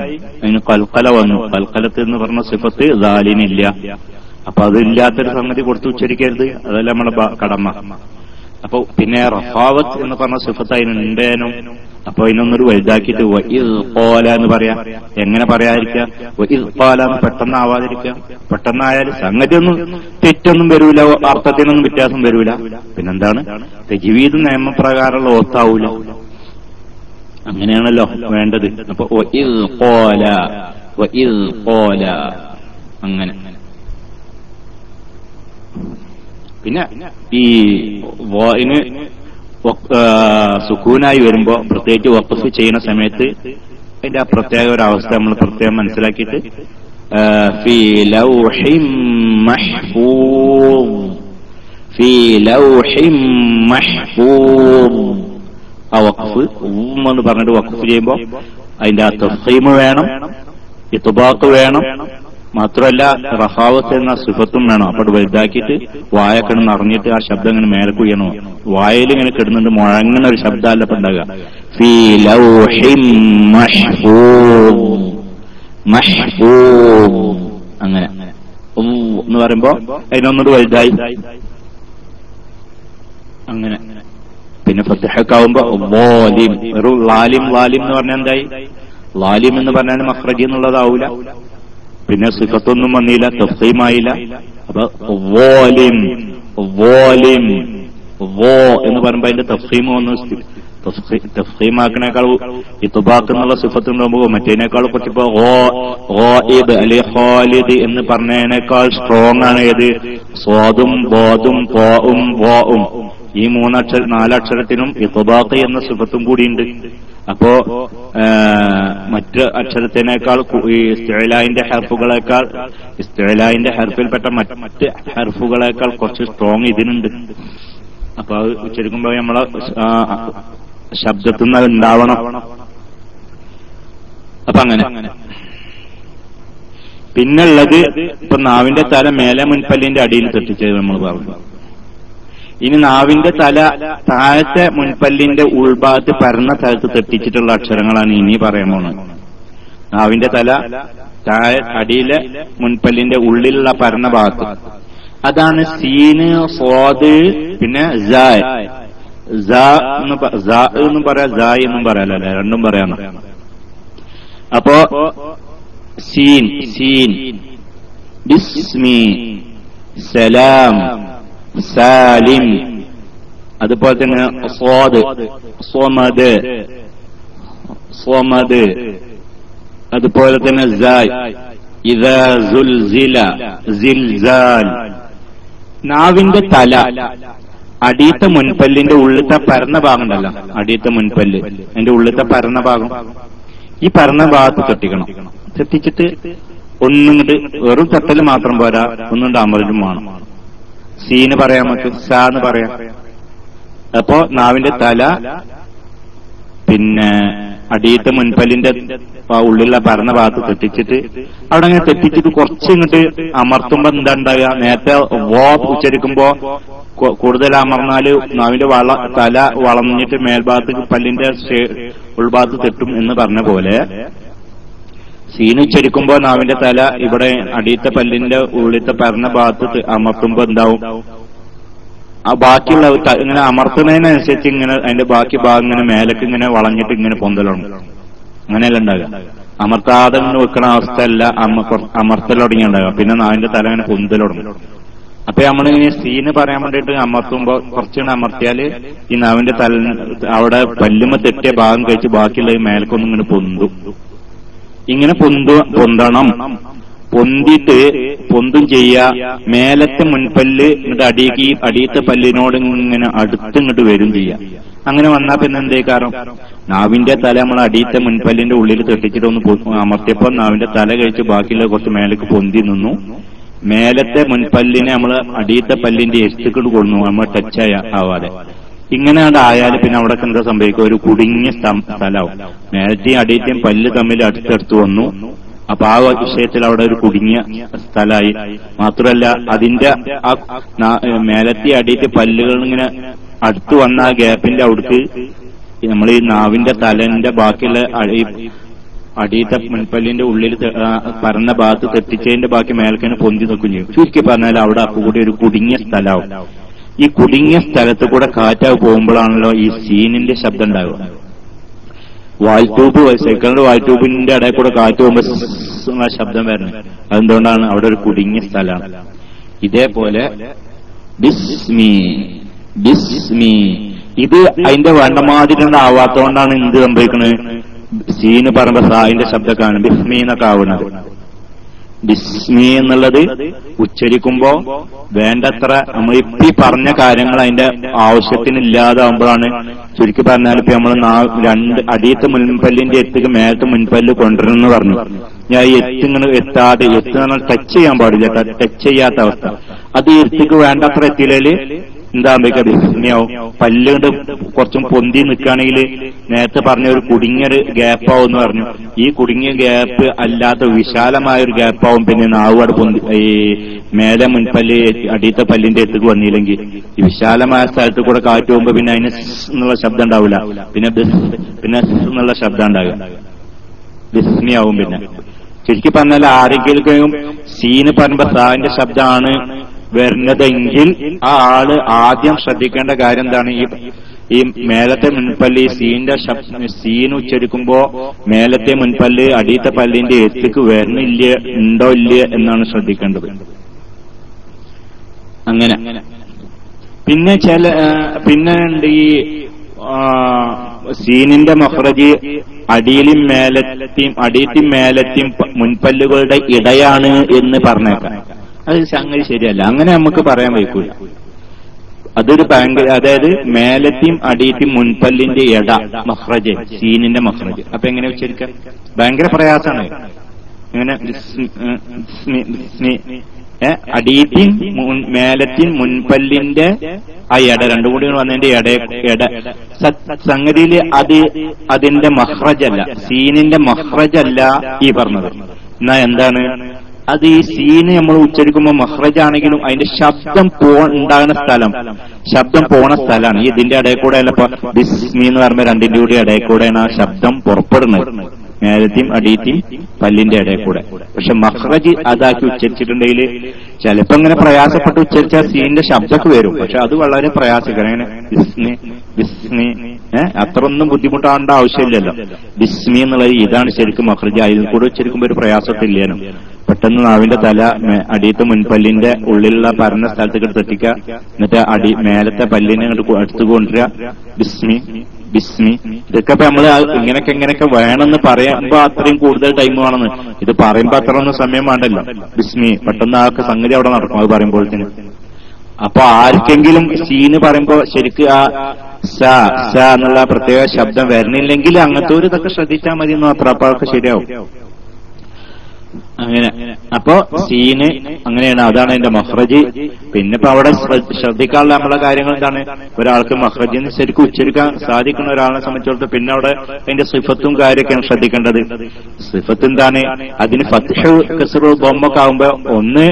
അതിന് കൽക്കല വന്നു. കൽക്കലത്ത് എന്ന് പറഞ്ഞ സിഫത്ത് ദാലിനില്ല. അപ്പൊ അതില്ലാത്തൊരു സംഗതി കൊടുത്ത് ഉച്ചരിക്കരുത്, അതല്ല നമ്മളെ കടമ. അപ്പൊ പിന്നെ റഫാവത്ത് എന്ന് പറഞ്ഞ സിഫത്ത് അതിനുണ്ടേനും. അപ്പൊ അതിനൊന്നൊരു വലുതാക്കിയിട്ട് കോല എന്ന് പറയാം. എങ്ങനെ പറയാതിരിക്കാം, കോല എന്ന് പെട്ടെന്ന് ആവാതിരിക്കാം. പെട്ടെന്നായാലും സംഗതി ഒന്നും തെറ്റൊന്നും വരൂല, അർത്ഥത്തിനൊന്നും വ്യത്യാസം വരൂല. പിന്നെന്താണ്, തജ്വീദ് നിയമപ്രകാരമുള്ള ഓത്താവൂല. അങ്ങനെയാണല്ലോ വേണ്ടത്. അപ്പൊ കോല അങ്ങനെ. പിന്നെ ഈ വായിന് സുക്കൂനായി വരുമ്പോ പ്രത്യേകിച്ച് വഖഫ് ചെയ്യുന്ന സമയത്ത് അതിന്റെ ആ പ്രത്യേക ഒരു അവസ്ഥ നമ്മൾ പ്രത്യേകം മനസ്സിലാക്കിയിട്ട് ഫീ ലൗഹിൻ മഹ്ഫൂദ് ആ വഖഫ് എന്ന് പറഞ്ഞിട്ട് വഖഫ് ചെയ്യുമ്പോ അതിന്റെ ആ തഫ്ഖീം വേണം, ഇത്ബാഖ് വേണം, മാത്രമല്ല റഹാവത്ത് എന്ന സിഫത്തും വേണം. അപ്പോൾ വലുതാക്കിയിട്ട് വായക്കണ് നിറഞ്ഞിട്ട് ആ ശബ്ദം ഇങ്ങനെ മേലെ കുയ്യണോ, വായയിൽ ഇങ്ങനെ കിടന്നുണ്ട് മുഴങ്ങുന്ന ഒരു ശബ്ദമല്ല ഇപ്പൊ ഉണ്ടാകുക. ഫീ ലൗഹിൻ മഹ്ഫൂദ് അങ്ങനെ എന്ന് പറയുമ്പോ അതിനൊന്നുകൂടി വലുതായി അങ്ങനെ. പിന്നെ ഫത്ഹക്കാവുമ്പോ വാലിം, ഒരു ലാലിം എന്ന് പറഞ്ഞാൽ എന്തായി, ലാലിം എന്ന് പറഞ്ഞാൽ മഖ്റജി എന്നുള്ളതാവൂല. പിന്നെ സിഫത്തൊന്നും വന്നില്ല, തഫ്സീമായില്ല. അപ്പൊ വോലിം എന്ന് പറയുമ്പോ അതിന്റെ തഫ്സീം വന്നു. തഫ്സീമാക്കണേക്കാൾ ഇത്ബാഖ് എന്നുള്ള സിഫത്ത് ഉണ്ടാകുമ്പോ മറ്റേനേക്കാൾ കുറച്ചിപ്പോ അല്ലെ ഖാലിദ് എന്ന് പറഞ്ഞതിനേക്കാൾ സ്ട്രോങ് ആണ് ഏത്, സ്വാദും ബോധും ത്വാഉം വാഉം. ഈ നാലക്ഷരത്തിനും ഇത്ബാഖ് എന്ന സിഫത്തും കൂടിയുണ്ട്. അപ്പോ മറ്റ് അക്ഷരത്തിനേക്കാൾ ഈ ഇസ്തിഅലാഇന്റെ ഹർഫിൽപ്പെട്ട മറ്റ് ഹർഫുകളേക്കാൾ കുറച്ച് സ്ട്രോങ് ഇതിനുണ്ട്. അപ്പൊ അത് ഉച്ചരിക്കുമ്പോ നമ്മളെ ശബ്ദത്തിൽ നിന്ന് ഉണ്ടാവണം. അപ്പൊ അങ്ങനെ പിന്നുള്ളത് ഇപ്പൊ നാവിന്റെ തല മേലെ മുൻപല്ലിന്റെ അടിയിൽ തെറ്റിച്ചത് നമ്മൾ പറഞ്ഞു. ഇനി നാവിന്റെ തല താഴത്തെ മുൻപല്ലിന്റെ ഉൾഭാഗത്ത് പരന്ന സ്ഥലത്ത് തെറ്റിച്ചിട്ടുള്ള അക്ഷരങ്ങളാണ് ഇനി പറയാൻ പോകുന്നത്. നാവിന്റെ തല താഴെ അടിയിലെ മുൻപല്ലിന്റെ ഉള്ളിലുള്ള പരന്ന ഭാഗത്ത്, അതാണ് സീന്, സ്വാദ്, പിന്നെ എന്നും പറയാം, സായ് എന്നും പറയാലല്ലേ, രണ്ടും പറയാം. അപ്പോ സീൻ ബിസ്മി, സലാം, സാലിം. അതുപോലെ തന്നെ സ്വാദ്, സ്വമദ്. അതുപോലെ തന്നെ സായ്, ഇദാ സുൽസില, സിൽസാൽ. നാവിന്റെ തല അടിയത്തെ മുൻപല്ലിന്റെ ഉള്ളിലത്തെ പരന്ന ഭാഗം ഉണ്ടല്ലോ, അടിയത്തെ മുൻപല്ല് അതിന്റെ ഉള്ളിലത്തെ പരന്ന ഭാഗം, ഈ പരന്ന ഭാഗത്ത് തെറ്റിക്കണം. തെറ്റിച്ചിട്ട് ഒന്നിങ്ങോട്ട് വെറും തട്ടല് മാത്രം പോരാ, ഒന്നുകൊണ്ട് അമർജും വേണം. സീന് പറയാൻ പറ്റും, സാന്ന് പറയാം. അപ്പോ നാവിന്റെ തല പിന്നെ അടിയത്തെ മുൻപല്ലിന്റെ ഉള്ളിലുള്ള പരന്ന ഭാഗത്ത് തെറ്റിച്ചിട്ട് അവിടെ അങ്ങനെ തെറ്റിച്ചിട്ട് കുറച്ച് ഇങ്ങോട്ട് അമർത്തുമ്പോ എന്താ ഉണ്ടാകുക, നേരത്തെ ഉച്ചരിക്കുമ്പോ കൂടുതൽ അമർന്നാല് നാവിന്റെ തല വളഞ്ഞിട്ട് മേൽഭാഗത്ത് പല്ലിന്റെ ഉൾഭാഗത്ത് തെറ്റും എന്ന് പറഞ്ഞ പോലെ സീന് ഉച്ചരിക്കുമ്പോ നാവിന്റെ തല ഇവിടെ അടിയത്തെ പല്ലിന്റെ ഉള്ളിലത്തെ പരന്ന ഭാഗത്ത് അമർത്തുമ്പോ എന്താവും, ആ ബാക്കിയുള്ള ഇങ്ങനെ അമർത്തുന്നതിനനുസരിച്ച് ഇങ്ങനെ അതിന്റെ ബാക്കി ഭാഗം ഇങ്ങനെ മേലേക്ക് ഇങ്ങനെ വളഞ്ഞിട്ട് ഇങ്ങനെ പൊന്തലാണ്. അങ്ങനെയല്ല ഉണ്ടാകുക. അമർത്താതെ ഇങ്ങനെ വെക്കണ അവസ്ഥയല്ല അമർത്തൽ തുടങ്ങിയുണ്ടാകുക. പിന്നെ നാവിന്റെ തല ഇങ്ങനെ പൊന്തൽ തുടങ്ങും. അപ്പൊ നമ്മളിങ്ങനെ സീന് പറയാൻ വേണ്ടിയിട്ട് അമർത്തുമ്പോ കുറച്ചുകൂടെ അമർത്തിയാല് ഈ നാവിന്റെ തല അവിടെ പല്ലുമ്മ തെറ്റിയ ഭാഗം കഴിച്ച് ബാക്കിയുള്ള മേലക്കൊന്നും ഇങ്ങനെ പൊന്തും. ഇങ്ങനെ പൊന്തണം. പൊന്തിട്ട് പൊന്തും ചെയ്യുക. മേലത്തെ മുൻപല്ല് ഇങ്ങോട്ട് അടിയത്തെ പല്ലിനോട് ഇങ്ങനെ അടുത്തിങ്ങോട്ട് വരും ചെയ്യുക. അങ്ങനെ വന്നാൽ പിന്നെ എന്തേ കാരണം നാവിന്റെ തല നമ്മൾ അടിയത്തെ മുൻപല്ലിന്റെ ഉള്ളിൽ തെട്ടിച്ചിട്ട് ഒന്ന് അമർത്തിയപ്പോ നാവിന്റെ തല കഴിച്ച് ബാക്കിയുള്ള കുറച്ച് മേലേക്ക് പൊന്തി നിന്നു. മേലത്തെ മുൻപല്ലിനെ നമ്മൾ അടിയത്തെ പല്ലിന്റെ എസ്റ്റുകൾ കൊണ്ടു നമ്മൾ ടച്ച് ആവാതെ. ഇങ്ങനെ ആയാലും പിന്നെ അവിടെ എന്താ സംഭവിക്കുക, ഒരു കുടുങ്ങിയ സ്ഥലമാവും. മേലത്തെയും അടിയത്തെയും പല്ല് തമ്മിൽ അടുത്തടുത്ത് വന്നു. അപ്പൊ ആ വിഷയത്തിൽ അവിടെ ഒരു കുടുങ്ങിയ സ്ഥലമായി. മാത്രമല്ല അതിന്റെ ആ മേലത്തെ അടിയത്തെ പല്ലുകൾ ഇങ്ങനെ അടുത്ത് വന്ന ആ ഗ്യാപ്പിന്റെ അവിടേക്ക് നമ്മൾ ഈ നാവിന്റെ തലന്റെ ബാക്കിയുള്ള അടിയത്തെ മുൻപല്ലിന്റെ ഉള്ളിൽ പരന്ന ഭാഗത്ത് തെറ്റിച്ചതിന്റെ ബാക്കി മേൽക്കന് പൊന്തി നിൽക്കും ചെയ്യും. ചുരുക്കി പറഞ്ഞാൽ അവിടെ കൂടി ഒരു കുടുങ്ങിയ സ്ഥലമാവും. ഈ കുടുങ്ങിയ സ്ഥലത്ത് കൂടെ കാറ്റാവ് പോകുമ്പോഴാണല്ലോ ഈ സീനിന്റെ ശബ്ദം ഉണ്ടാവുക. വാൽട്യൂബ്, സൈക്കിളിന്റെ വാൽട്യൂബിന്റെ ഇടയിൽ കൂടെ കാറ്റ് പോകുമ്പോൾ ശബ്ദം വരുന്നത് അതെന്തുകൊണ്ടാണ്, അവിടെ ഒരു കുടുങ്ങിയ സ്ഥലമാണ്. ഇതേപോലെ ബിസ്മി, ഇത് അതിന്റെ വേണ്ടമാതിരി ആവാത്തോണ്ടാണ് എന്ത് സംഭവിക്കുന്നത്, സീന് പറയുമ്പോ സായിന്റെ ശബ്ദക്കാണ് ബിസ്മി എന്നൊക്കെ ആവുന്നത്. ബിസ്മി എന്നുള്ളത് ഉച്ചരിക്കുമ്പോ വേണ്ടത്ര നമ്മൾ ഇപ്പി പറഞ്ഞ കാര്യങ്ങൾ അതിന്റെ ആവശ്യത്തിനില്ലാതാവുമ്പോഴാണ്. ചുരുക്കി പറഞ്ഞാൽ ഇപ്പൊ നമ്മൾ അടിയത്തെ മുൻപല്ലിന്റെ എത്തുക മേലത്തെ മുൻപല്ല് കൊണ്ടുവരണമെന്ന് പറഞ്ഞു. ഞാൻ ഈ എത്തിങ്ങനെ എത്താതെ പറഞ്ഞാൽ ടച്ച് ചെയ്യാൻ പാടില്ല, ടച്ച് ചെയ്യാത്ത അവസ്ഥ. അത് എത്തിക്ക് വേണ്ടത്ര എത്തിയില്ലേ എന്താ ബിസ്മിയാവും. പല്ലുകൊണ്ട് കുറച്ചും പൊന്തി നിൽക്കുകയാണെങ്കിൽ നേരത്തെ പറഞ്ഞ ഒരു കുടുങ്ങിയൊരു ഗ്യാപ്പാവും എന്ന് പറഞ്ഞു. ഈ കുടുങ്ങിയ ഗ്യാപ്പ് അല്ലാത്ത വിശാലമായ ഒരു ഗ്യാപ്പാവും. പിന്നെ നാവുകട് പൊന്തി ഈ മേലെ മുൻപല്ല് അടിയത്തെ പല്ലിന്റെ എത്തുക്ക് വന്നില്ലെങ്കിൽ ഈ വിശാലമായ സ്ഥലത്ത് കൂടെ കാറ്റ് പോകുമ്പോ പിന്നെ അതിന് എന്നുള്ള ശബ്ദം ഉണ്ടാവില്ല, പിന്നെ എന്നുള്ള ശബ്ദം ഉണ്ടാകുക, ബിസ്മിയാവും. പിന്നെ ശരിക്കും പറഞ്ഞാൽ ആരെങ്കിലും സീന് പറയുമ്പോ സാന്റെ ശബ്ദമാണ് വരുന്നതെങ്കിൽ ആ ആള് ആദ്യം ശ്രദ്ധിക്കേണ്ട കാര്യം എന്താണ്, ഈ മേലത്തെ മുൻപല്ല് സീൻ ഉച്ചരിക്കുമ്പോ മേലത്തെ മുൻപല്ല് അടിയത്തെ പല്ലിന്റെ എത്തിക്ക് വരുന്നില്ല ഉണ്ടോ ഇല്ല എന്നാണ് ശ്രദ്ധിക്കേണ്ടത്. അങ്ങനെ പിന്നെ ഉണ്ട് ഈ സീനിന്റെ മഖ്റജ് അടിയിലും മേലത്തെയും മുൻപല്ലുകളുടെ ഇടയാണ് എന്ന് പറഞ്ഞേക്കാം. അത് സംഗതി ശരിയല്ല, അങ്ങനെ നമുക്ക് പറയാൻ വയ്ക്കൂല. അതൊരു ഭയങ്കര, അതായത് മേലത്തെയും അടിയത്തെയും മുൻപല്ലിന്റെ ഇട മഖ്റജ്, സീനിന്റെ മഖ്റജ്. അപ്പൊ എങ്ങനെ ഉച്ചരിക്കാം, ഭയങ്കര പ്രയാസമാണ്. ഇങ്ങനെ അടിയത്തിൻ മേലത്തിൻ മുൻപല്ലിന്റെ ആ രണ്ടും കൂടി വന്നതിന്റെ സംഗതിയില് അതിന്റെ മഹ്റജല്ല, സീനിന്റെ മഹ്റജല്ല ഈ പറഞ്ഞത്. എന്നാ എന്താണ് അത്? ഈ സീന് നമ്മൾ ഉച്ചരിക്കുമ്പോൾ മഹ്റജാണെങ്കിലും അതിന്റെ ശബ്ദം ഉണ്ടാകുന്ന സ്ഥലം, ശബ്ദം പോണ സ്ഥലമാണ്. ഇതിന്റെ ഇടയിൽ കൂടെ അല്ല ഇപ്പൊ ബിസ്മി എന്ന് പറയുമ്പോ രണ്ടിന്റെ കൂടി ഇടയിൽ കൂടെയാണ് ആ ശബ്ദം പുറപ്പെടുന്നത്, മേലത്തെയും അടിയത്തെയും പല്ലിന്റെ ഇടയിൽ കൂടെ. പക്ഷെ മഹ്റജ് അതാക്കി ഉച്ചരിച്ചിട്ടുണ്ടെങ്കിൽ ചിലപ്പോ ഇങ്ങനെ പ്രയാസപ്പെട്ട് ഉച്ചരിച്ചാൽ സീനിന്റെ ശബ്ദമൊക്കെ വരും. പക്ഷെ അത് വളരെ പ്രയാസകരം. അങ്ങനെ ബിസ്മി ബിസ്മി അത്ര ഒന്നും ബുദ്ധിമുട്ടാവേണ്ട ആവശ്യമില്ലല്ലോ. ബിസ്മി എന്നുള്ളത് ഇതാണ് ശരിക്കും മഹ്റജ്. അതിൽ കൂടെ ഉച്ചരിക്കുമ്പോ ഒരു പ്രയാസത്തില്ലേനും. പെട്ടെന്ന് നാവിന്റെ തല അടിയത്തെ മുൻപല്ലിന്റെ ഉള്ളിലുള്ള പരന്ന സ്ഥലത്തേക്ക് തെറ്റിക്കുക, എന്നിട്ട് മേലത്തെ പല്ലിനെ അടുത്ത് കൊണ്ടുവരിക, ബിസ്മി ബിസ്മി. ഇതൊക്കെ ഇപ്പൊ നമ്മള് ഇങ്ങനെയൊക്കെ വേണമെന്ന് പറയുമ്പോ അത്രയും കൂടുതൽ ടൈം വേണമെന്ന്, ഇത് പറയുമ്പോ അത്ര ഒന്നും സമയം വേണ്ടല്ലോ. ബിസ്മി പെട്ടെന്ന് ആ സംഗതി അവിടെ നടക്കും അത് പറയുമ്പോഴത്തേന്. അപ്പൊ ആർക്കെങ്കിലും സീന് പറയുമ്പോ ശരിക്കും ആ സ എന്നുള്ള പ്രത്യേക ശബ്ദം വരണില്ലെങ്കിൽ അങ്ങനത്തെ ഒരു ഇതൊക്കെ ശ്രദ്ധിച്ചാൽ മതി എന്ന് മാത്രം. അപ്പൊ അതൊക്കെ ശരിയാവും. അങ്ങനെ അപ്പോ സീന് അങ്ങനെയാണ്, അതാണ് അതിന്റെ മഹ്റജ്. പിന്നെ ഇപ്പൊ അവിടെ ശ്രദ്ധിക്കാനുള്ള നമ്മളെ കാര്യങ്ങൾ എന്താണ്? ഒരാൾക്ക് മഹ്റജിന് ശരിക്കും ഉച്ചരിക്കാൻ സാധിക്കുന്ന ഒരാളെ സംബന്ധിച്ചിടത്തോളം പിന്നെ അവിടെ അതിന്റെ സിഫത്തും കാര്യമൊക്കെയാണ് ശ്രദ്ധിക്കേണ്ടത്. സിഫത്ത് എന്താണ്? അതിന് ഫത്ഹ് കസ്റു ദമ്മൊക്കെ ആകുമ്പോ ഒന്ന്,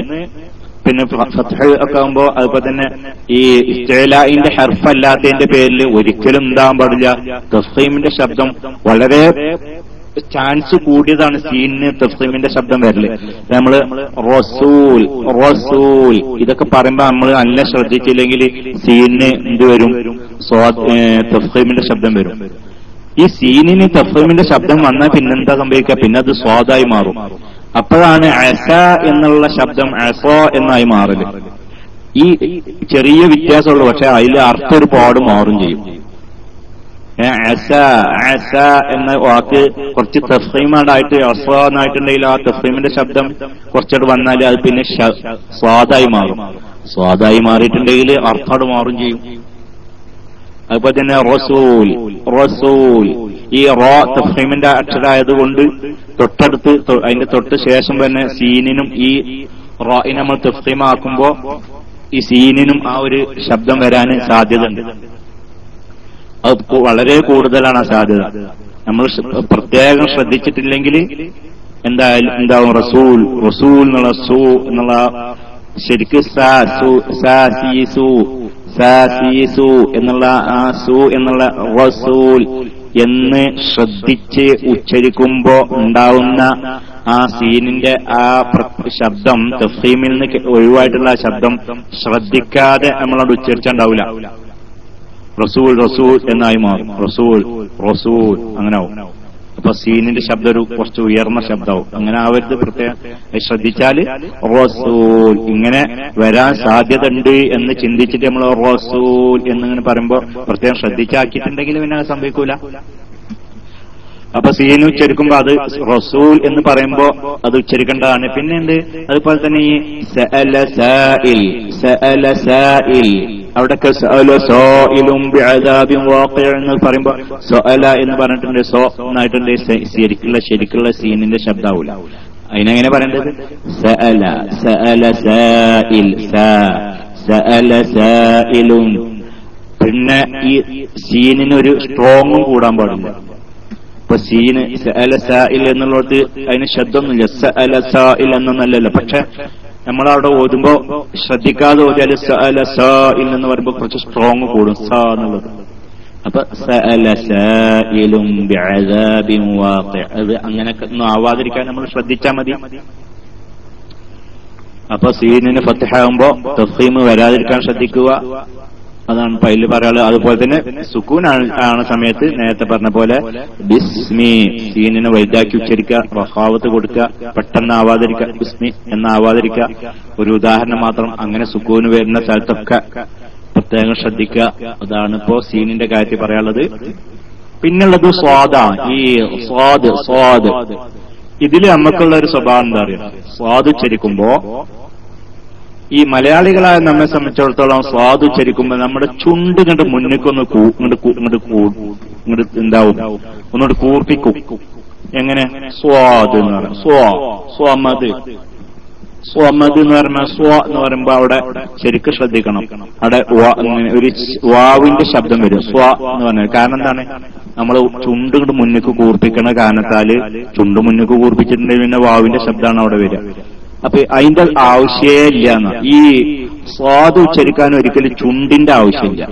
പിന്നെ ഫത്ഹ് ഒക്കെ ആകുമ്പോ അതുപോലെ തന്നെ ഈ ഇസ്തിലാഇന്റെ ഹർഫ് അല്ലാത്തതിന്റെ പേരിൽ ഒരിക്കലും എന്താകാൻ പാടില്ല, തഫ്ഖീമിന്റെ ശബ്ദം വളരെ ചാൻസ് കൂടിയതാണ് സീനിന് തഫ്ഖീമിന്റെ ശബ്ദം വരല്. നമ്മള് റസൂൽ റസൂൽ ഇതൊക്കെ പറയുമ്പോ നമ്മൾ നല്ല ശ്രദ്ധിച്ചില്ലെങ്കിൽ സീനിന് എന്ത് വരും? തഫ്ഖീമിന്റെ ശബ്ദം വരും. ഈ സീനിന് തഫ്ഖീമിന്റെ ശബ്ദം വന്നാൽ പിന്നെന്താ സംഭവിക്കുക? പിന്നെ അത് സ്വാദായി മാറും. അപ്പോഴാണ് അസ എന്നുള്ള ശബ്ദം അസ എന്നായി മാറല്. ഈ ചെറിയ വ്യത്യാസമുള്ളൂ, പക്ഷെ അതിൽ അർത്ഥം ഒരുപാട് മാറും ചെയ്യും. അസ അസ എന്ന വാക്ക് കുറച്ച് തഫ്ഖീമായിട്ട് അസ എന്നായിട്ടുണ്ടെങ്കിൽ ആ തഫ്ഖീമിന്റെ ശബ്ദം കുറച്ചോട് വന്നാൽ അത് പിന്നെ സ്വാദായി മാറും. സ്വാദായി മാറിയിട്ടുണ്ടെങ്കിൽ അർത്ഥം മാറും ചെയ്യും. അതുപോലെ തന്നെ റസൂൽ റസൂൽ ഈ റോ തഫ്ഖീമിന്റെ അക്ഷരമായതുകൊണ്ട് തൊട്ടടുത്ത് അതിന്റെ തൊട്ട് ശേഷം തന്നെ സീനിനും ഈ റോയിനെ നമ്മൾ തഫ്ഖീമാക്കുമ്പോ ഈ സീനിനും ആ ഒരു ശബ്ദം വരാൻ സാധ്യത ഉണ്ട്. അത് വളരെ കൂടുതലാണ് ആ സാധ്യത. നമ്മൾ പ്രത്യേകം ശ്രദ്ധിച്ചിട്ടില്ലെങ്കിൽ എന്താവും? റസൂൽ റസൂൽ എന്നുള്ള സു എന്നുള്ള ശരിക്ക് സീസു എന്നുള്ള ആ സു എന്നുള്ള റസൂൽ എന്ന് ശ്രദ്ധിച്ച് ഉച്ചരിക്കുമ്പോ ഉണ്ടാവുന്ന ആ സീനിന്റെ ആ ശബ്ദം തഫ്ഖീമിൽ നിന്ന് ഒഴിവായിട്ടുള്ള ആ ശബ്ദം ശ്രദ്ധിക്കാതെ നമ്മളോട് ഉച്ചരിച്ചുണ്ടാവില്ല. റസൂൽ റസൂൽ എന്നായി മാറും. റസൂൽ റസൂൽ അങ്ങനെ ആവും. അപ്പൊ സീനിന്റെ ശബ്ദം ഒരു കുറച്ച് ഉയർന്ന ശബ്ദമാവും. അങ്ങനെ ആവരുത്, പ്രത്യേകം ശ്രദ്ധിച്ചാല് റസൂൽ ഇങ്ങനെ വരാൻ സാധ്യത ഉണ്ട് എന്ന് ചിന്തിച്ചിട്ട് നമ്മൾ റസൂൽ എന്നിങ്ങനെ പറയുമ്പോ പ്രത്യേകം ശ്രദ്ധിച്ചാക്കിയിട്ടുണ്ടെങ്കിൽ പിന്നെ അത് സംഭവിക്കൂല. അപ്പൊ സീന് ഉച്ചരിക്കുമ്പോ അത് റസൂൽ എന്ന് പറയുമ്പോ അത് ഉച്ചരിക്കേണ്ടതാണ്. പിന്നെ എന്ത്? അതുപോലെ തന്നെ ഈ സഅല സാഇൽ സഅല സാഇൽ അവിടൊക്കെ എന്ന് പറയുമ്പോ സഅല എന്ന് പറഞ്ഞിട്ടുണ്ട്, സോ എന്നായിട്ടുണ്ട്. ശരിക്കുള്ള സീനിന്റെ ശബ്ദാവൂല. അതിനെങ്ങനെ പറയേണ്ടത്? സഅല സഅല സാഇൽ സഅല സാഇലുൻ. പിന്നെ ഈ സീനിനൊരു സ്ട്രോങ്ങും കൂടാൻ പാടില്ല. ഇപ്പൊ സീന് സഅല സാഇൽ എന്നുള്ളത് അതിന് ശബ്ദമൊന്നുമില്ല, സഅല സാഇൽ എന്നൊന്നല്ലല്ലോ. പക്ഷെ നമ്മളവിടെ ഓതുമ്പോ ശ്രദ്ധിക്കാതെ ഓതിയാൽ സഅല സാഇൽ എന്ന് പറയുമ്പോ കുറച്ച് സ്ട്രോങ് കൂടും സ എന്നുള്ളത്. അപ്പൊ സഅല സാഇലും ബിഅദാബിൻ വാഖിഅ, അത് അങ്ങനെയൊക്കെ ഒന്നും ആവാതിരിക്കാൻ നമ്മൾ ശ്രദ്ധിച്ചാൽ മതി. അപ്പൊ സീനിന് ഫത്ഹാകുമ്പോ തഫ്ഖീം വരാതിരിക്കാൻ ശ്രദ്ധിക്കുക. അതാണ് പൈല് പറയാള്. അതുപോലെ തന്നെ സുക്കൂൻ ആണ് സമയത്ത് നേരത്തെ പറഞ്ഞ പോലെ ബിസ്മി സീനിനെ വലുതാക്കി ഉച്ചരിക്കുക, റഖാവത്ത് കൊടുക്കുക, പെട്ടെന്ന് ആവാതിരിക്കുക, ബിസ്മി എന്നാവാതിരിക്കുക. ഒരു ഉദാഹരണം മാത്രം. അങ്ങനെ സുക്കൂന് വരുന്ന സ്ഥലത്തൊക്കെ പ്രത്യേകം ശ്രദ്ധിക്കുക. അതാണ് ഇപ്പോ സീനിന്റെ കാര്യത്തിൽ പറയാനുള്ളത്. പിന്നുള്ളത് സ്വാദാണ്. ഈ സ്വാദ് ഇതില് നമുക്കുള്ള ഒരു സ്വഭാവം എന്താ അറിയാം? സ്വാദ് ഉച്ചരിക്കുമ്പോ ഈ മലയാളികളായ നമ്മെ സംബന്ധിച്ചിടത്തോളം സ്വാദ് ഉച്ചരിക്കുമ്പോ നമ്മുടെ ചുണ്ട് കണ്ട് മുന്നിക്കൊന്ന് എന്താവും, ഒന്നുകൂടി കൂർപ്പിക്കും. എങ്ങനെ? സ്വാദ് എന്ന് പറയാം. സ്വാമത് സ്വമദ് എന്ന് പറഞ്ഞാൽ സ്വ എന്ന് പറയുമ്പോ അവിടെ ശരിക്കും ശ്രദ്ധിക്കണം. അവിടെ ഒരു വാവിന്റെ ശബ്ദം വരും സ്വ എന്ന് പറഞ്ഞാൽ. കാരണം എന്താണ്? നമ്മൾ ചുണ്ട് കൊണ്ട് മുന്നിക്ക് കൂർപ്പിക്കണ കാരണത്താല് ചുണ്ട് മുന്നിക്ക് കൂർപ്പിച്ചിട്ടുണ്ടെങ്കിൽ പിന്നെ വാവിന്റെ ശബ്ദമാണ് അവിടെ വരിക. അപ്പൊ അതിന്റെ ആവശ്യമേ ഇല്ല എന്ന്. ഈ സ്വാദ് ഉച്ചരിക്കാൻ ഒരിക്കലും ചുണ്ടിന്റെ ആവശ്യമില്ല.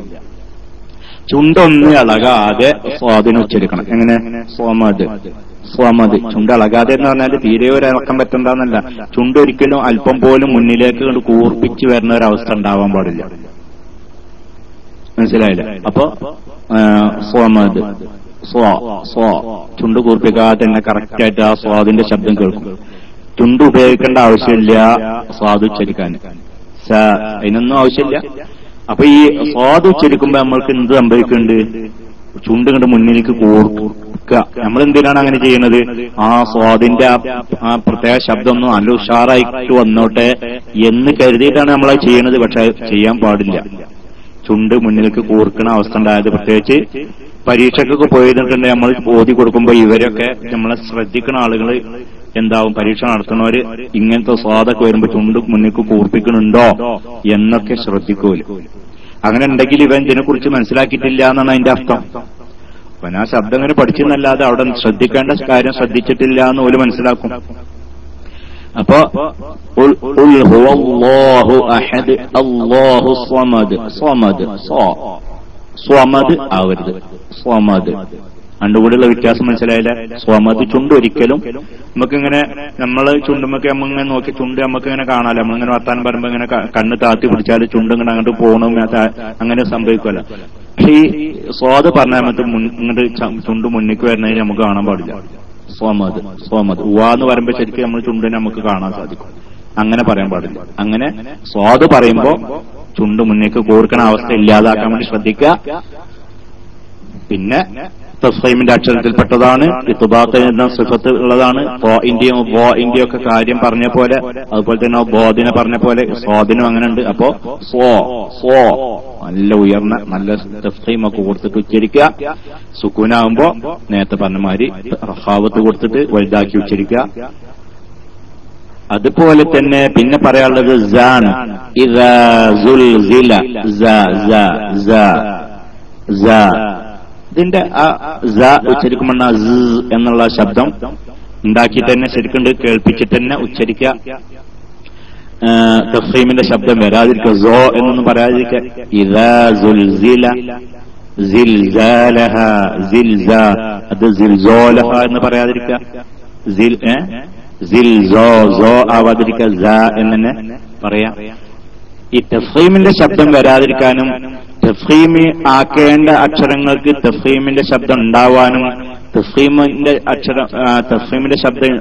ചുണ്ടൊന്ന് ഇളകാതെ സ്വാദിനെ ഉച്ചരിക്കണം. എങ്ങനെ? സ്വമദ് സ്വമദ്. ചുണ്ട് ഇളകാതെ എന്ന് പറഞ്ഞാൽ തീരെ ഒരു ഇളക്കം പറ്റണ്ടെന്നല്ല. ചുണ്ടൊരിക്കലും അല്പം പോലും മുന്നിലേക്ക് കൊണ്ട് കൂർപ്പിച്ച് വരുന്ന ഒരവസ്ഥ ഉണ്ടാവാൻ പാടില്ല. മനസ്സിലായില്ല? അപ്പൊ സ്വമദ് സ്വ ചുണ്ട് കൂർപ്പിക്കാതെ തന്നെ കറക്റ്റായിട്ട് ആ സ്വാദിന്റെ ശബ്ദം കേൾക്കും. ചുണ്ട് ഉപയോഗിക്കേണ്ട ആവശ്യമില്ല സ്വാദ് ഉച്ചരിക്കാൻ. അതിനൊന്നും ആവശ്യമില്ല. അപ്പൊ ഈ സ്വാദ് ഉച്ചരിക്കുമ്പോ നമ്മൾക്ക് എന്ത് സംഭവിക്കുന്നുണ്ട്? ചുണ്ട് കണ്ട് മുന്നിലേക്ക് കൂർക്കുക. നമ്മൾ എന്തിനാണ് അങ്ങനെ ചെയ്യുന്നത്? ആ സ്വാദിന്റെ ആ പ്രത്യേക ശബ്ദം ഒന്നും നല്ല ഉഷാറായിട്ട് വന്നോട്ടെ എന്ന് കരുതിയിട്ടാണ് നമ്മളത് ചെയ്യുന്നത്. പക്ഷെ ചെയ്യാൻ പാടില്ല. ചുണ്ട് മുന്നിലേക്ക് കൂർക്കണ അവസ്ഥ ഉണ്ടായത്. പ്രത്യേകിച്ച് പരീക്ഷക്കൊക്കെ പോയിട്ടുണ്ടെങ്കിൽ നമ്മൾ ഓതി കൊടുക്കുമ്പോ ഇവരൊക്കെ നമ്മളെ ശ്രദ്ധിക്കുന്ന ആളുകൾ എന്താവും? പരീക്ഷ നടത്തുന്നവര് ഇങ്ങനത്തെ സ്വാദൊക്കെ വരുമ്പോ ചുണ്ട് മുന്നിലേക്ക് കൂർപ്പിക്കണുണ്ടോ എന്നൊക്കെ ശ്രദ്ധിക്കൂല. അങ്ങനെ ഉണ്ടെങ്കിൽ ഇവൻ ഇതിനെക്കുറിച്ച് മനസ്സിലാക്കിയിട്ടില്ല എന്നാണ് അതിന്റെ അർത്ഥം. അവൻ ആ ശബ്ദം ഇങ്ങനെ പഠിച്ചെന്നല്ലാതെ അവിടെ ശ്രദ്ധിക്കേണ്ട കാര്യം ശ്രദ്ധിച്ചിട്ടില്ല എന്ന് പോലും മനസ്സിലാക്കും. അപ്പോ സ്വമദ് ആവരുത്. സ്വമദ് രണ്ടുകൂടെയുള്ള വ്യത്യാസം മനസ്സിലായില്ല. സ്വമദ് ചുണ്ട് ഒരിക്കലും നമുക്കിങ്ങനെ നമ്മള് ചുണ്ടുമൊക്കെ നമ്മളിങ്ങനെ നോക്കി ചുണ്ട് നമുക്ക് ഇങ്ങനെ കാണാലോ. നമ്മളിങ്ങനെ വർത്താനം പറയുമ്പോ ഇങ്ങനെ കണ്ണ് താത്തി പിടിച്ചാൽ ചുണ്ട് ഇങ്ങനെ അങ്ങോട്ട് പോകണം അങ്ങനെ സംഭവിക്കുമല്ലോ. പക്ഷെ ഈ സ്വാദ് പറഞ്ഞാൽ നമുക്ക് ഇങ്ങോട്ട് ചുണ്ട് മുന്നിക്ക് വരുന്നതിന് നമുക്ക് കാണാൻ പാടില്ല. സ്വമദ് എന്ന് പറയുമ്പോ ശരിക്കും നമ്മൾ ചുണ്ടിനെ നമുക്ക് കാണാൻ സാധിക്കും. അങ്ങനെ പറയാൻ പാടില്ല. അങ്ങനെ സ്വാദ് പറയുമ്പോ ചുണ്ട് മുന്നിക്ക് കൂർക്കണ അവസ്ഥ ഇല്ലാതാക്കാൻ വേണ്ടി ശ്രദ്ധിക്കുക. പിന്നെ തസ്ഫീമിന്റെ അക്ഷരത്തിൽപ്പെട്ടതാണ്. ഇത്ബാഖ് എന്ന സിഫത്ത് ഉള്ളതാണ്. ഇന്ത്യയും ഒക്കെ കാര്യം പറഞ്ഞ പോലെ, അതുപോലെ തന്നെ ബോധിനെ പറഞ്ഞ പോലെ സ്വാദിനും അങ്ങനെ ഉണ്ട്. അപ്പോ സ്വോ നല്ല ഉയർന്ന നല്ല തസ്ഫീമൊക്കെ കൊടുത്തിട്ട് ഉച്ചരിക്കുക. സുക്കൂനാകുമ്പോ നേരത്തെ പറഞ്ഞ മാതിരി റഹാവത്ത് കൊടുത്തിട്ട് വലുതാക്കി ഉച്ചരിക്കുക. അതുപോലെ തന്നെ പിന്നെ പറയാനുള്ളത് സാണ്. ഇദാ സുൽസില ഇതിന്റെ ആ ഉച്ചരിക്കുമ്പോൾ എന്നുള്ള ശബ്ദം ഉണ്ടാക്കി തന്നെ ശരിക്കും കേൾപ്പിച്ചിട്ട് തന്നെ ഉച്ചരിക്കുക. തഫ്ഹീമിന്റെ ശബ്ദം വരാതിരിക്കുക. സോ എന്നൊന്നും പറയാതിരിക്കുക. ഇദാ സുൽസില സിൽസാലഹ സിൽസാ അത് സിൽസോലഹ എന്ന് പറയാതിരിക്കുക. സോ ആവാതിരിക്കുക. എന്ന് തന്നെ പറയാം. ഈ തഫ്ഹീമിന്റെ ശബ്ദം വരാതിരിക്കാനും തഫ്ഹീമ് ആക്കേണ്ട അക്ഷരങ്ങൾക്ക് തഫ്ഹീമിന്റെ ശബ്ദം ഉണ്ടാവാനും തഫ്ഹീമിന്റെ ശബ്ദം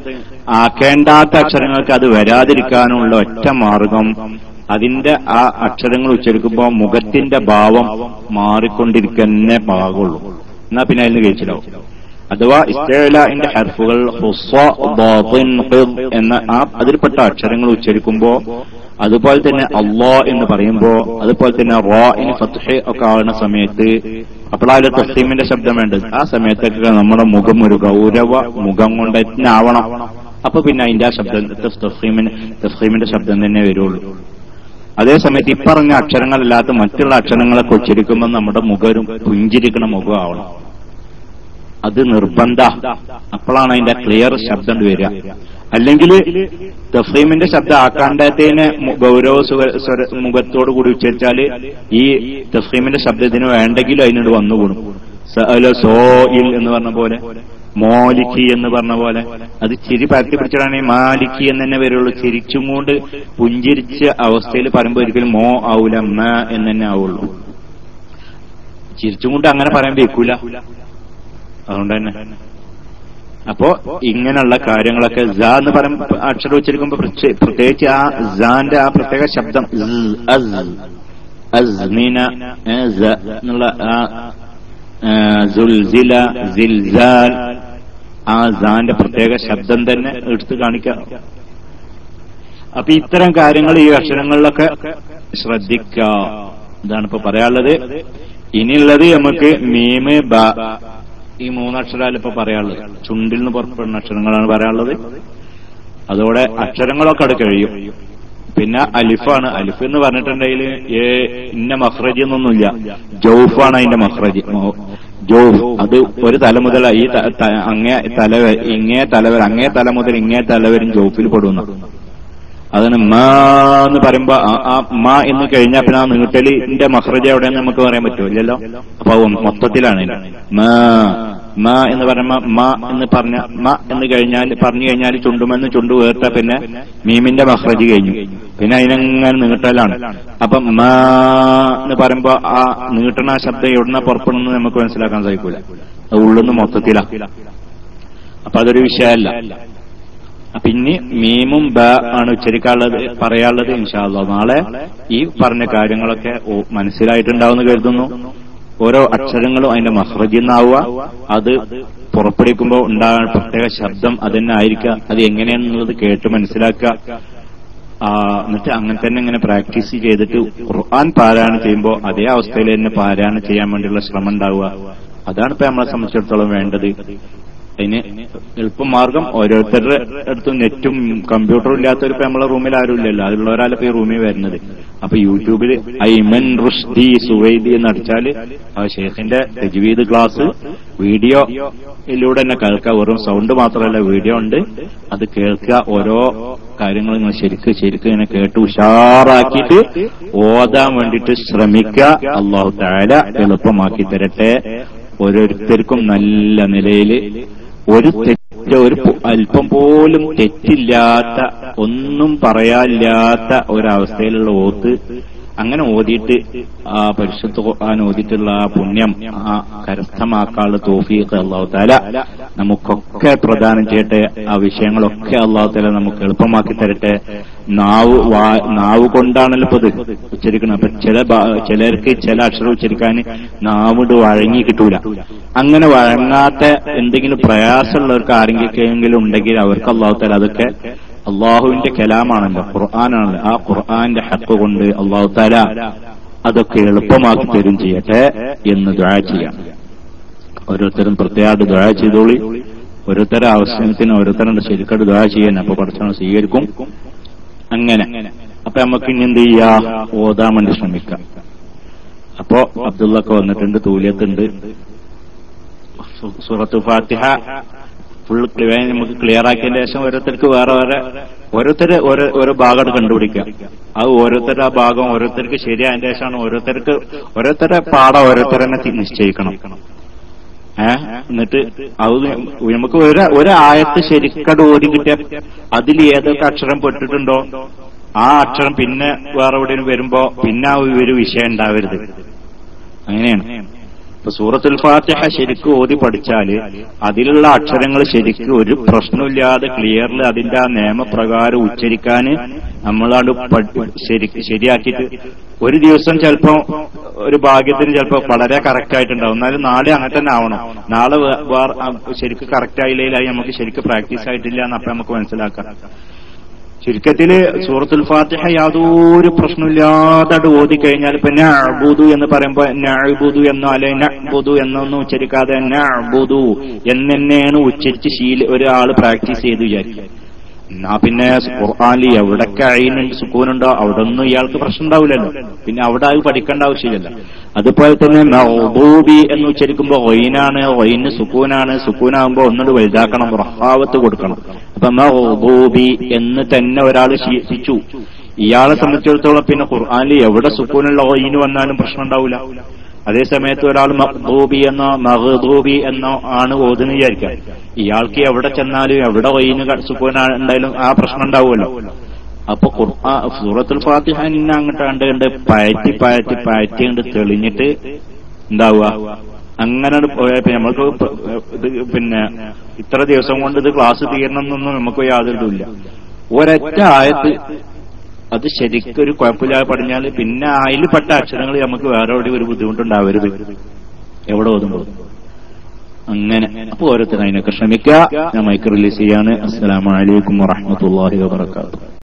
ആക്കേണ്ടാത്ത അക്ഷരങ്ങൾക്ക് അത് വരാതിരിക്കാനുമുള്ള ഒറ്റ മാർഗം അതിന്റെ ആ അക്ഷരങ്ങൾ ഉച്ചരിക്കുമ്പോൾ മുഖത്തിന്റെ ഭാവം മാറിക്കൊണ്ടിരിക്കുന്നേ പാകുള്ളൂ. എന്നാ പിന്നെ അതിന് കഴിച്ചിലാവും. അഥവാ ഇസ്തിഅലാഇന്റെ ഹർഫുകൾ എന്ന ആ അതിൽപ്പെട്ട അക്ഷരങ്ങൾ ഉച്ചരിക്കുമ്പോ, അതുപോലെ തന്നെ അല്ലാ എന്ന് പറയുമ്പോ, അതുപോലെ തന്നെ റാഇന് ഫത്ഹ് ഒക്കെ ആവുന്ന സമയത്ത് അപ്പോഴാണ് തഫ്ഹീമിന്റെ ശബ്ദം വേണ്ടത്. ആ സമയത്തൊക്കെ നമ്മുടെ മുഖം ഒരു ഗൗരവ മുഖം കൊണ്ട് തന്നെ ആവണം. അപ്പൊ പിന്നെ അതിന്റെ ആ ശബ്ദം തഫ്ഹീമിന്റെ ശബ്ദം തന്നെ വരുള്ളൂ. അതേസമയത്ത് ഇപ്പറഞ്ഞ അക്ഷരങ്ങളല്ലാത്ത മറ്റുള്ള അക്ഷരങ്ങളൊക്കെ ഉച്ചരിക്കുമ്പോൾ നമ്മുടെ മുഖം പുഞ്ചിരിക്കണ മുഖം ആവണം. അത് നിർബന്ധ. അപ്പോഴാണ് അതിന്റെ ക്ലിയർ ശബ്ദം വരിക. അല്ലെങ്കിൽ തഫ്ഹീമിന്റെ ശബ്ദം ആക്കാണ്ടതിനെ ഗൗരവ മുഖത്തോടു കൂടി ഉച്ചരിച്ചാല് ഈ തഫ്ഹീമിന്റെ ശബ്ദത്തിന് വേണ്ടെങ്കിലും അതിനോട് വന്നുകൂടും. സോയിൽ എന്ന് പറഞ്ഞ പോലെ, മോലിക്കി എന്ന് പറഞ്ഞ പോലെ അത് ചിരി പരത്തി പിടിച്ചിട്ടാണെങ്കിൽ മാലിക്കി എന്ന് തന്നെ വരുള്ളൂ. ചിരിച്ചും കൊണ്ട് പുഞ്ചിരിച്ച അവസ്ഥയിൽ പറയുമ്പോൾ ഒരിക്കലും മോ ആവൂല, മ എന്ന് തന്നെ ആവുള്ളൂ. ചിരിച്ചും കൊണ്ട് അങ്ങനെ പറയാൻ വെക്കൂല. അതുകൊണ്ട് തന്നെ അപ്പോ ഇങ്ങനെയുള്ള കാര്യങ്ങളൊക്കെ എന്ന് പറയുമ്പോ അക്ഷരം ഉച്ചരിക്കുമ്പോ പ്രത്യേകിച്ച് ആ സാന്റെ ആ പ്രത്യേക ശബ്ദം എന്നുള്ള ആ സാന്റെ പ്രത്യേക ശബ്ദം തന്നെ എടുത്തു കാണിക്കാം. അപ്പൊ ഇത്തരം കാര്യങ്ങൾ ഈ അക്ഷരങ്ങളിലൊക്കെ ശ്രദ്ധിക്കാം. ഇതാണ് ഇപ്പൊ പറയാനുള്ളത്. ഇനിയുള്ളത് നമുക്ക് മീമ് ബ ഈ മൂന്നക്ഷരാൽ ഇപ്പൊ പറയാനുള്ളത്. ചുണ്ടിൽ നിന്ന് പുറപ്പെടുന്ന അക്ഷരങ്ങളാണ് പറയാനുള്ളത്. അതോടെ അക്ഷരങ്ങളൊക്കെ അവിടെ കഴിയും. പിന്നെ അലിഫാണ്. അലിഫ് എന്ന് പറഞ്ഞിട്ടുണ്ടെങ്കിൽ ഇന്ന മഖ്റജ് എന്നൊന്നുമില്ല, ജൗഫാണ് അതിന്റെ മഖ്റജ്. ജൗഫ് അത് ഒരു തല മുതൽ ഈ അങ്ങേ തല അങ്ങേ തല മുതൽ ഇങ്ങേ തല വരും ജൗഫിൽ പെടുന്നു. അതാണ് മാ എന്ന് പറയുമ്പോ ആ മാ എന്ന് കഴിഞ്ഞാൽ പിന്നെ ആ നീട്ടലിന്റെ മഖ്റജ് എവിടെയെന്ന് നമുക്ക് പറയാൻ പറ്റുമോ? ഇല്ലല്ലോ. അപ്പൊ മൊത്തത്തിലാണ് മാ എന്ന് പറയുമ്പോ മാ എന്ന് പറഞ്ഞ മ എന്ന് പറഞ്ഞു കഴിഞ്ഞാൽ ചുണ്ടുമെന്ന് ചുണ്ടു വേർത്ത പിന്നെ മീമിന്റെ മഖ്റജ് കഴിഞ്ഞു. പിന്നെ അതിനെങ്ങനെ നീട്ടലാണ്. അപ്പൊ മാ എന്ന് പറയുമ്പോ ആ നീട്ടണ ശബ്ദം എവിടുന്ന പുറപ്പെടുന്നത് നമുക്ക് മനസ്സിലാക്കാൻ സാധിക്കൂല. അത് ഉള്ളുന്ന് മൊത്തത്തിലാ. അപ്പൊ അതൊരു വിഷയമല്ല. പിന്നെ മീമും ബ ആണ് ഉച്ചരിക്കാനുള്ളത്, പറയാനുള്ളത്. ഇൻഷാ അല്ലാഹ് നാളെ ഈ പറഞ്ഞ കാര്യങ്ങളൊക്കെ മനസ്സിലായിട്ടുണ്ടാവുമെന്ന് കരുതുന്നു. ഓരോ അക്ഷരങ്ങളും അതിന്റെ മഖ്റജിന്നാവുക, അത് പുറപ്പെടുവിക്കുമ്പോൾ ഉണ്ടാകാൻ പ്രത്യേക ശബ്ദം അതന്നെ ആയിരിക്കുക. അത് എങ്ങനെയാണെന്നുള്ളത് കേട്ട് മനസ്സിലാക്കുക. എന്നിട്ട് അങ്ങനെ തന്നെ ഇങ്ങനെ പ്രാക്ടീസ് ചെയ്തിട്ട് ഖുർആൻ പാരായണം ചെയ്യുമ്പോൾ അതേ അവസ്ഥയിൽ തന്നെ പാരായണം ചെയ്യാൻ വേണ്ടിയുള്ള ശ്രമം ഉണ്ടാവുക. അതാണ് ഇപ്പൊ നമ്മളെ സംബന്ധിച്ചിടത്തോളം വേണ്ടത്. അതിന് എളുപ്പമാർഗം ഓരോരുത്തരുടെ അടുത്തും നെറ്റും കമ്പ്യൂട്ടറും ഇല്ലാത്തവരിപ്പോ നമ്മളെ റൂമിൽ ആരും ഇല്ലല്ലോ. അതിലുള്ളവരാലപ്പോ ഈ റൂമിൽ വരുന്നത്. അപ്പൊ യൂട്യൂബിൽ ഐമൻ റുഷ്ദി സുവൈദി എന്ന് അടിച്ചാല് ആ ഷെയ്ഖിന്റെ തജ്വീദ് ക്ലാസ് വീഡിയോയിലൂടെ തന്നെ കേൾക്കുക. വെറും സൗണ്ട് മാത്രമല്ല, വീഡിയോ ഉണ്ട്, അത് കേൾക്കുക. ഓരോ കാര്യങ്ങളും നിങ്ങൾ ശരിക്കും ഇങ്ങനെ കേട്ട് ഉഷാറാക്കിയിട്ട് ഓതാൻ വേണ്ടിയിട്ട് ശ്രമിക്കുക. അല്ലാഹു തആല എളുപ്പമാക്കി തരട്ടെ. ഓരോരുത്തർക്കും നല്ല നിലയിൽ ഒരു അല്പം പോലും തെറ്റില്ലാത്ത, ഒന്നും പറയാനില്ലാത്ത ഒരവസ്ഥയിലുള്ള ഓത്ത് അങ്ങനെ ഓതിയിട്ട് ആ പരിശുദ്ധ ഖുർആൻ ഓതിയിട്ടുള്ള ആ പുണ്യം ആ കരസ്ഥമാക്കാനുള്ള തൗഫീഖ് അല്ലാഹു തആല നമുക്കൊക്കെ പ്രദാനം ചെയ്യട്ടെ. ആ വിഷയങ്ങളൊക്കെ അല്ലാഹു തആല നമുക്ക് എളുപ്പമാക്കി തരട്ടെ. നാവ് കൊണ്ടാണല്ലോ ഇപ്പൊ ഇത് ഉച്ചരിക്കണം. അപ്പൊ ചിലർക്ക് ചില അക്ഷരം ഉച്ചരിക്കാൻ നാവിട് വഴങ്ങി കിട്ടൂല. അങ്ങനെ വഴങ്ങാത്ത എന്തെങ്കിലും പ്രയാസമുള്ളവർക്ക് ആരെങ്കിലും ഉണ്ടെങ്കിൽ അവർക്ക് അല്ലാഹു തആല അതൊക്കെ അള്ളാഹുവിന്റെ കലാമാണല്ലോ, ഖുർആനാണല്ലോ, ആ ഖുർആന്റെ ഹഖ് കൊണ്ട് അല്ലാഹു തആല അതൊക്കെ എളുപ്പമാക്കി തരും ചെയ്യട്ടെ എന്ന് ദുആ ചെയ്യാം. ഓരോരുത്തരും പ്രത്യേകമായിട്ട് ദുആ ചെയ്തോളി. ഓരോരുത്തരുടെ ആവശ്യത്തിന് ഓരോരുത്തരുടെ ശരിക്കായിട്ട് ദുആ ചെയ്യാൻ അപ്പൊ പഠിച്ചവനെ സ്വീകരിക്കും. അങ്ങനെ അപ്പൊ നമുക്ക് ഇനി എന്ത് ചെയ്യാ, ഓതാൻ വേണ്ടി ശ്രമിക്കാം. അപ്പോ അബ്ദുള്ളൊക്കെ വന്നിട്ടുണ്ട്, തൂലിയത്തുണ്ട്. സൂറത്തുൽ ഫാത്തിഹ ഫുൾ നമുക്ക് ക്ലിയർ ആക്കിയതിന് ശേഷം ഓരോരുത്തർക്ക് ഓരോരുത്തർ ഓരോ ഭാഗം കണ്ടുപിടിക്കുക. അത് ഓരോരുത്തരുടെ ആ ഭാഗം ഓരോരുത്തർക്ക് ശരിയായതിന്റെ ശേഷമാണ് ഓരോരുത്തരുടെ പാഠം ഓരോരുത്തരെന്നെ നിശ്ചയിക്കണം. എന്നിട്ട് അത് നമുക്ക് ഒരു ആയത്ത് ശരിക്കട് ഓടി കിട്ടിയ അതിൽ ഏതൊക്കെ അക്ഷരം പെട്ടിട്ടുണ്ടോ ആ അക്ഷരം പിന്നെ വേറെ എവിടെയും വരുമ്പോ പിന്നെ ആ ഒരു വിഷയം ഉണ്ടാവരുത്. അങ്ങനെയാണ്. ഇപ്പൊ സൂറത്തുൽ ഫാത്തിഹ ശരിക്കും ഓതി പഠിച്ചാല് അതിലുള്ള അക്ഷരങ്ങൾ ശരിക്കും ഒരു പ്രശ്നമില്ലാതെ ക്ലിയറിൽ അതിന്റെ ആ നിയമപ്രകാരം ഉച്ചരിക്കാന് നമ്മളാണ് ശരിയാക്കിയിട്ട് ഒരു ദിവസം ചിലപ്പോ ഒരു ഭാഗ്യത്തിന് ചിലപ്പോ വളരെ കറക്റ്റ് ആയിട്ടുണ്ടാവും. എന്നാലും നാളെ അങ്ങനെ തന്നെ ആവണം. നാളെ ശരിക്കും കറക്റ്റ് ആയില്ലെങ്കിൽ നമുക്ക് ശരിക്കും പ്രാക്ടീസ് ആയിട്ടില്ല എന്നപ്പോ നമുക്ക് മനസ്സിലാക്കാം. ചുരുക്കത്തില് സൂറത്തുൽ ഫാത്തിഹ യാതൊരു പ്രശ്നമില്ലാതെ ഓതിക്കഴിഞ്ഞാൽ ഇപ്പൊ നഅ്ബുദു എന്ന് പറയുമ്പോ നഅ്ബുദു എന്നോ അല്ലെ നഅ്ബുദു എന്നൊന്നും ഉച്ചരിക്കാതെ നഅ്ബുദു എന്നെന്നെയാണ് ഉച്ചരിച്ച് ഒരാള് പ്രാക്ടീസ് ചെയ്ത് വിചാരിക്കുക. എന്നാ പിന്നെ ഖുർആനിൽ എവിടൊക്കെ ഐനുണ്ട് സുക്കൂനുണ്ടോ അവിടെ ഒന്നും ഇയാൾക്ക് പ്രശ്നം ഉണ്ടാവില്ലല്ലോ. പിന്നെ അവിടെ അത് പഠിക്കേണ്ട ആവശ്യമില്ല. അതുപോലെ തന്നെ മഗ്ദൂബി എന്ന് ഉച്ചരിക്കുമ്പോ ഗൈനാണ്, ഗൈന് സുക്കൂനാണ്. സുക്കൂനാകുമ്പോ ഒന്നുകൂടി വലുതാക്കണം, റഹാവത്ത് കൊടുക്കണം. അപ്പൊ മഗ്ദൂബി എന്ന് തന്നെ ഒരാൾ ശീലിച്ചു. ഇയാളെ സംബന്ധിച്ചിടത്തോളം പിന്നെ ഖുർആനിൽ എവിടെ സുക്കൂനുള്ള ഗൈന് വന്നാലും പ്രശ്നം ഉണ്ടാവില്ല. അതേ സമയത്ത് ഒരാൾ മഗ്ദൂബി എന്നോ മഗ്ദൂബി എന്നോ ആണ് ഓതുന്ന് വിചാരിക്കാം. ഇയാൾക്ക് എവിടെ ചെന്നാലും എവിടെ ഗൈന് സുക്കൂനാണ് ഉണ്ടായാലും ആ പ്രശ്നം ഉണ്ടാവുമല്ലോ. അപ്പൊ സൂറത്തുൽ ഫാത്തിഹ അങ്ങോട്ട് കണ്ട് പയറ്റി കണ്ട് തെളിഞ്ഞിട്ട് എന്താവുക, അങ്ങനെ പോയപ്പോ നമ്മൾക്ക് ഇത് പിന്നെ ഇത്ര ദിവസം കൊണ്ട് ഇത് ക്ലാസ് തീരണം എന്നൊന്നും നമുക്ക് യാതൊരു ഇല്ല. ഒരൊറ്റ ആയത്ത് അത് ശരിക്കൊരു കുഴപ്പമില്ലാതെ പഠിഞ്ഞാൽ പിന്നെ അതിൽപ്പെട്ട അക്ഷരങ്ങൾ നമുക്ക് വേറെ എവിടെ ഒരു ബുദ്ധിമുട്ടുണ്ടാവരുത് എവിടെ ഓതുമ്പോൾ. അങ്ങനെ അപ്പൊ ഓരോരുത്തരും അതിനൊക്കെ ശ്രമിക്കുക. ഞാൻ മൈക്ക് റിലീസ് ചെയ്യാണ്. അസ്സലാമു അലൈക്കും വറഹ്മത്തുള്ളാഹി വബറകാതുഹു.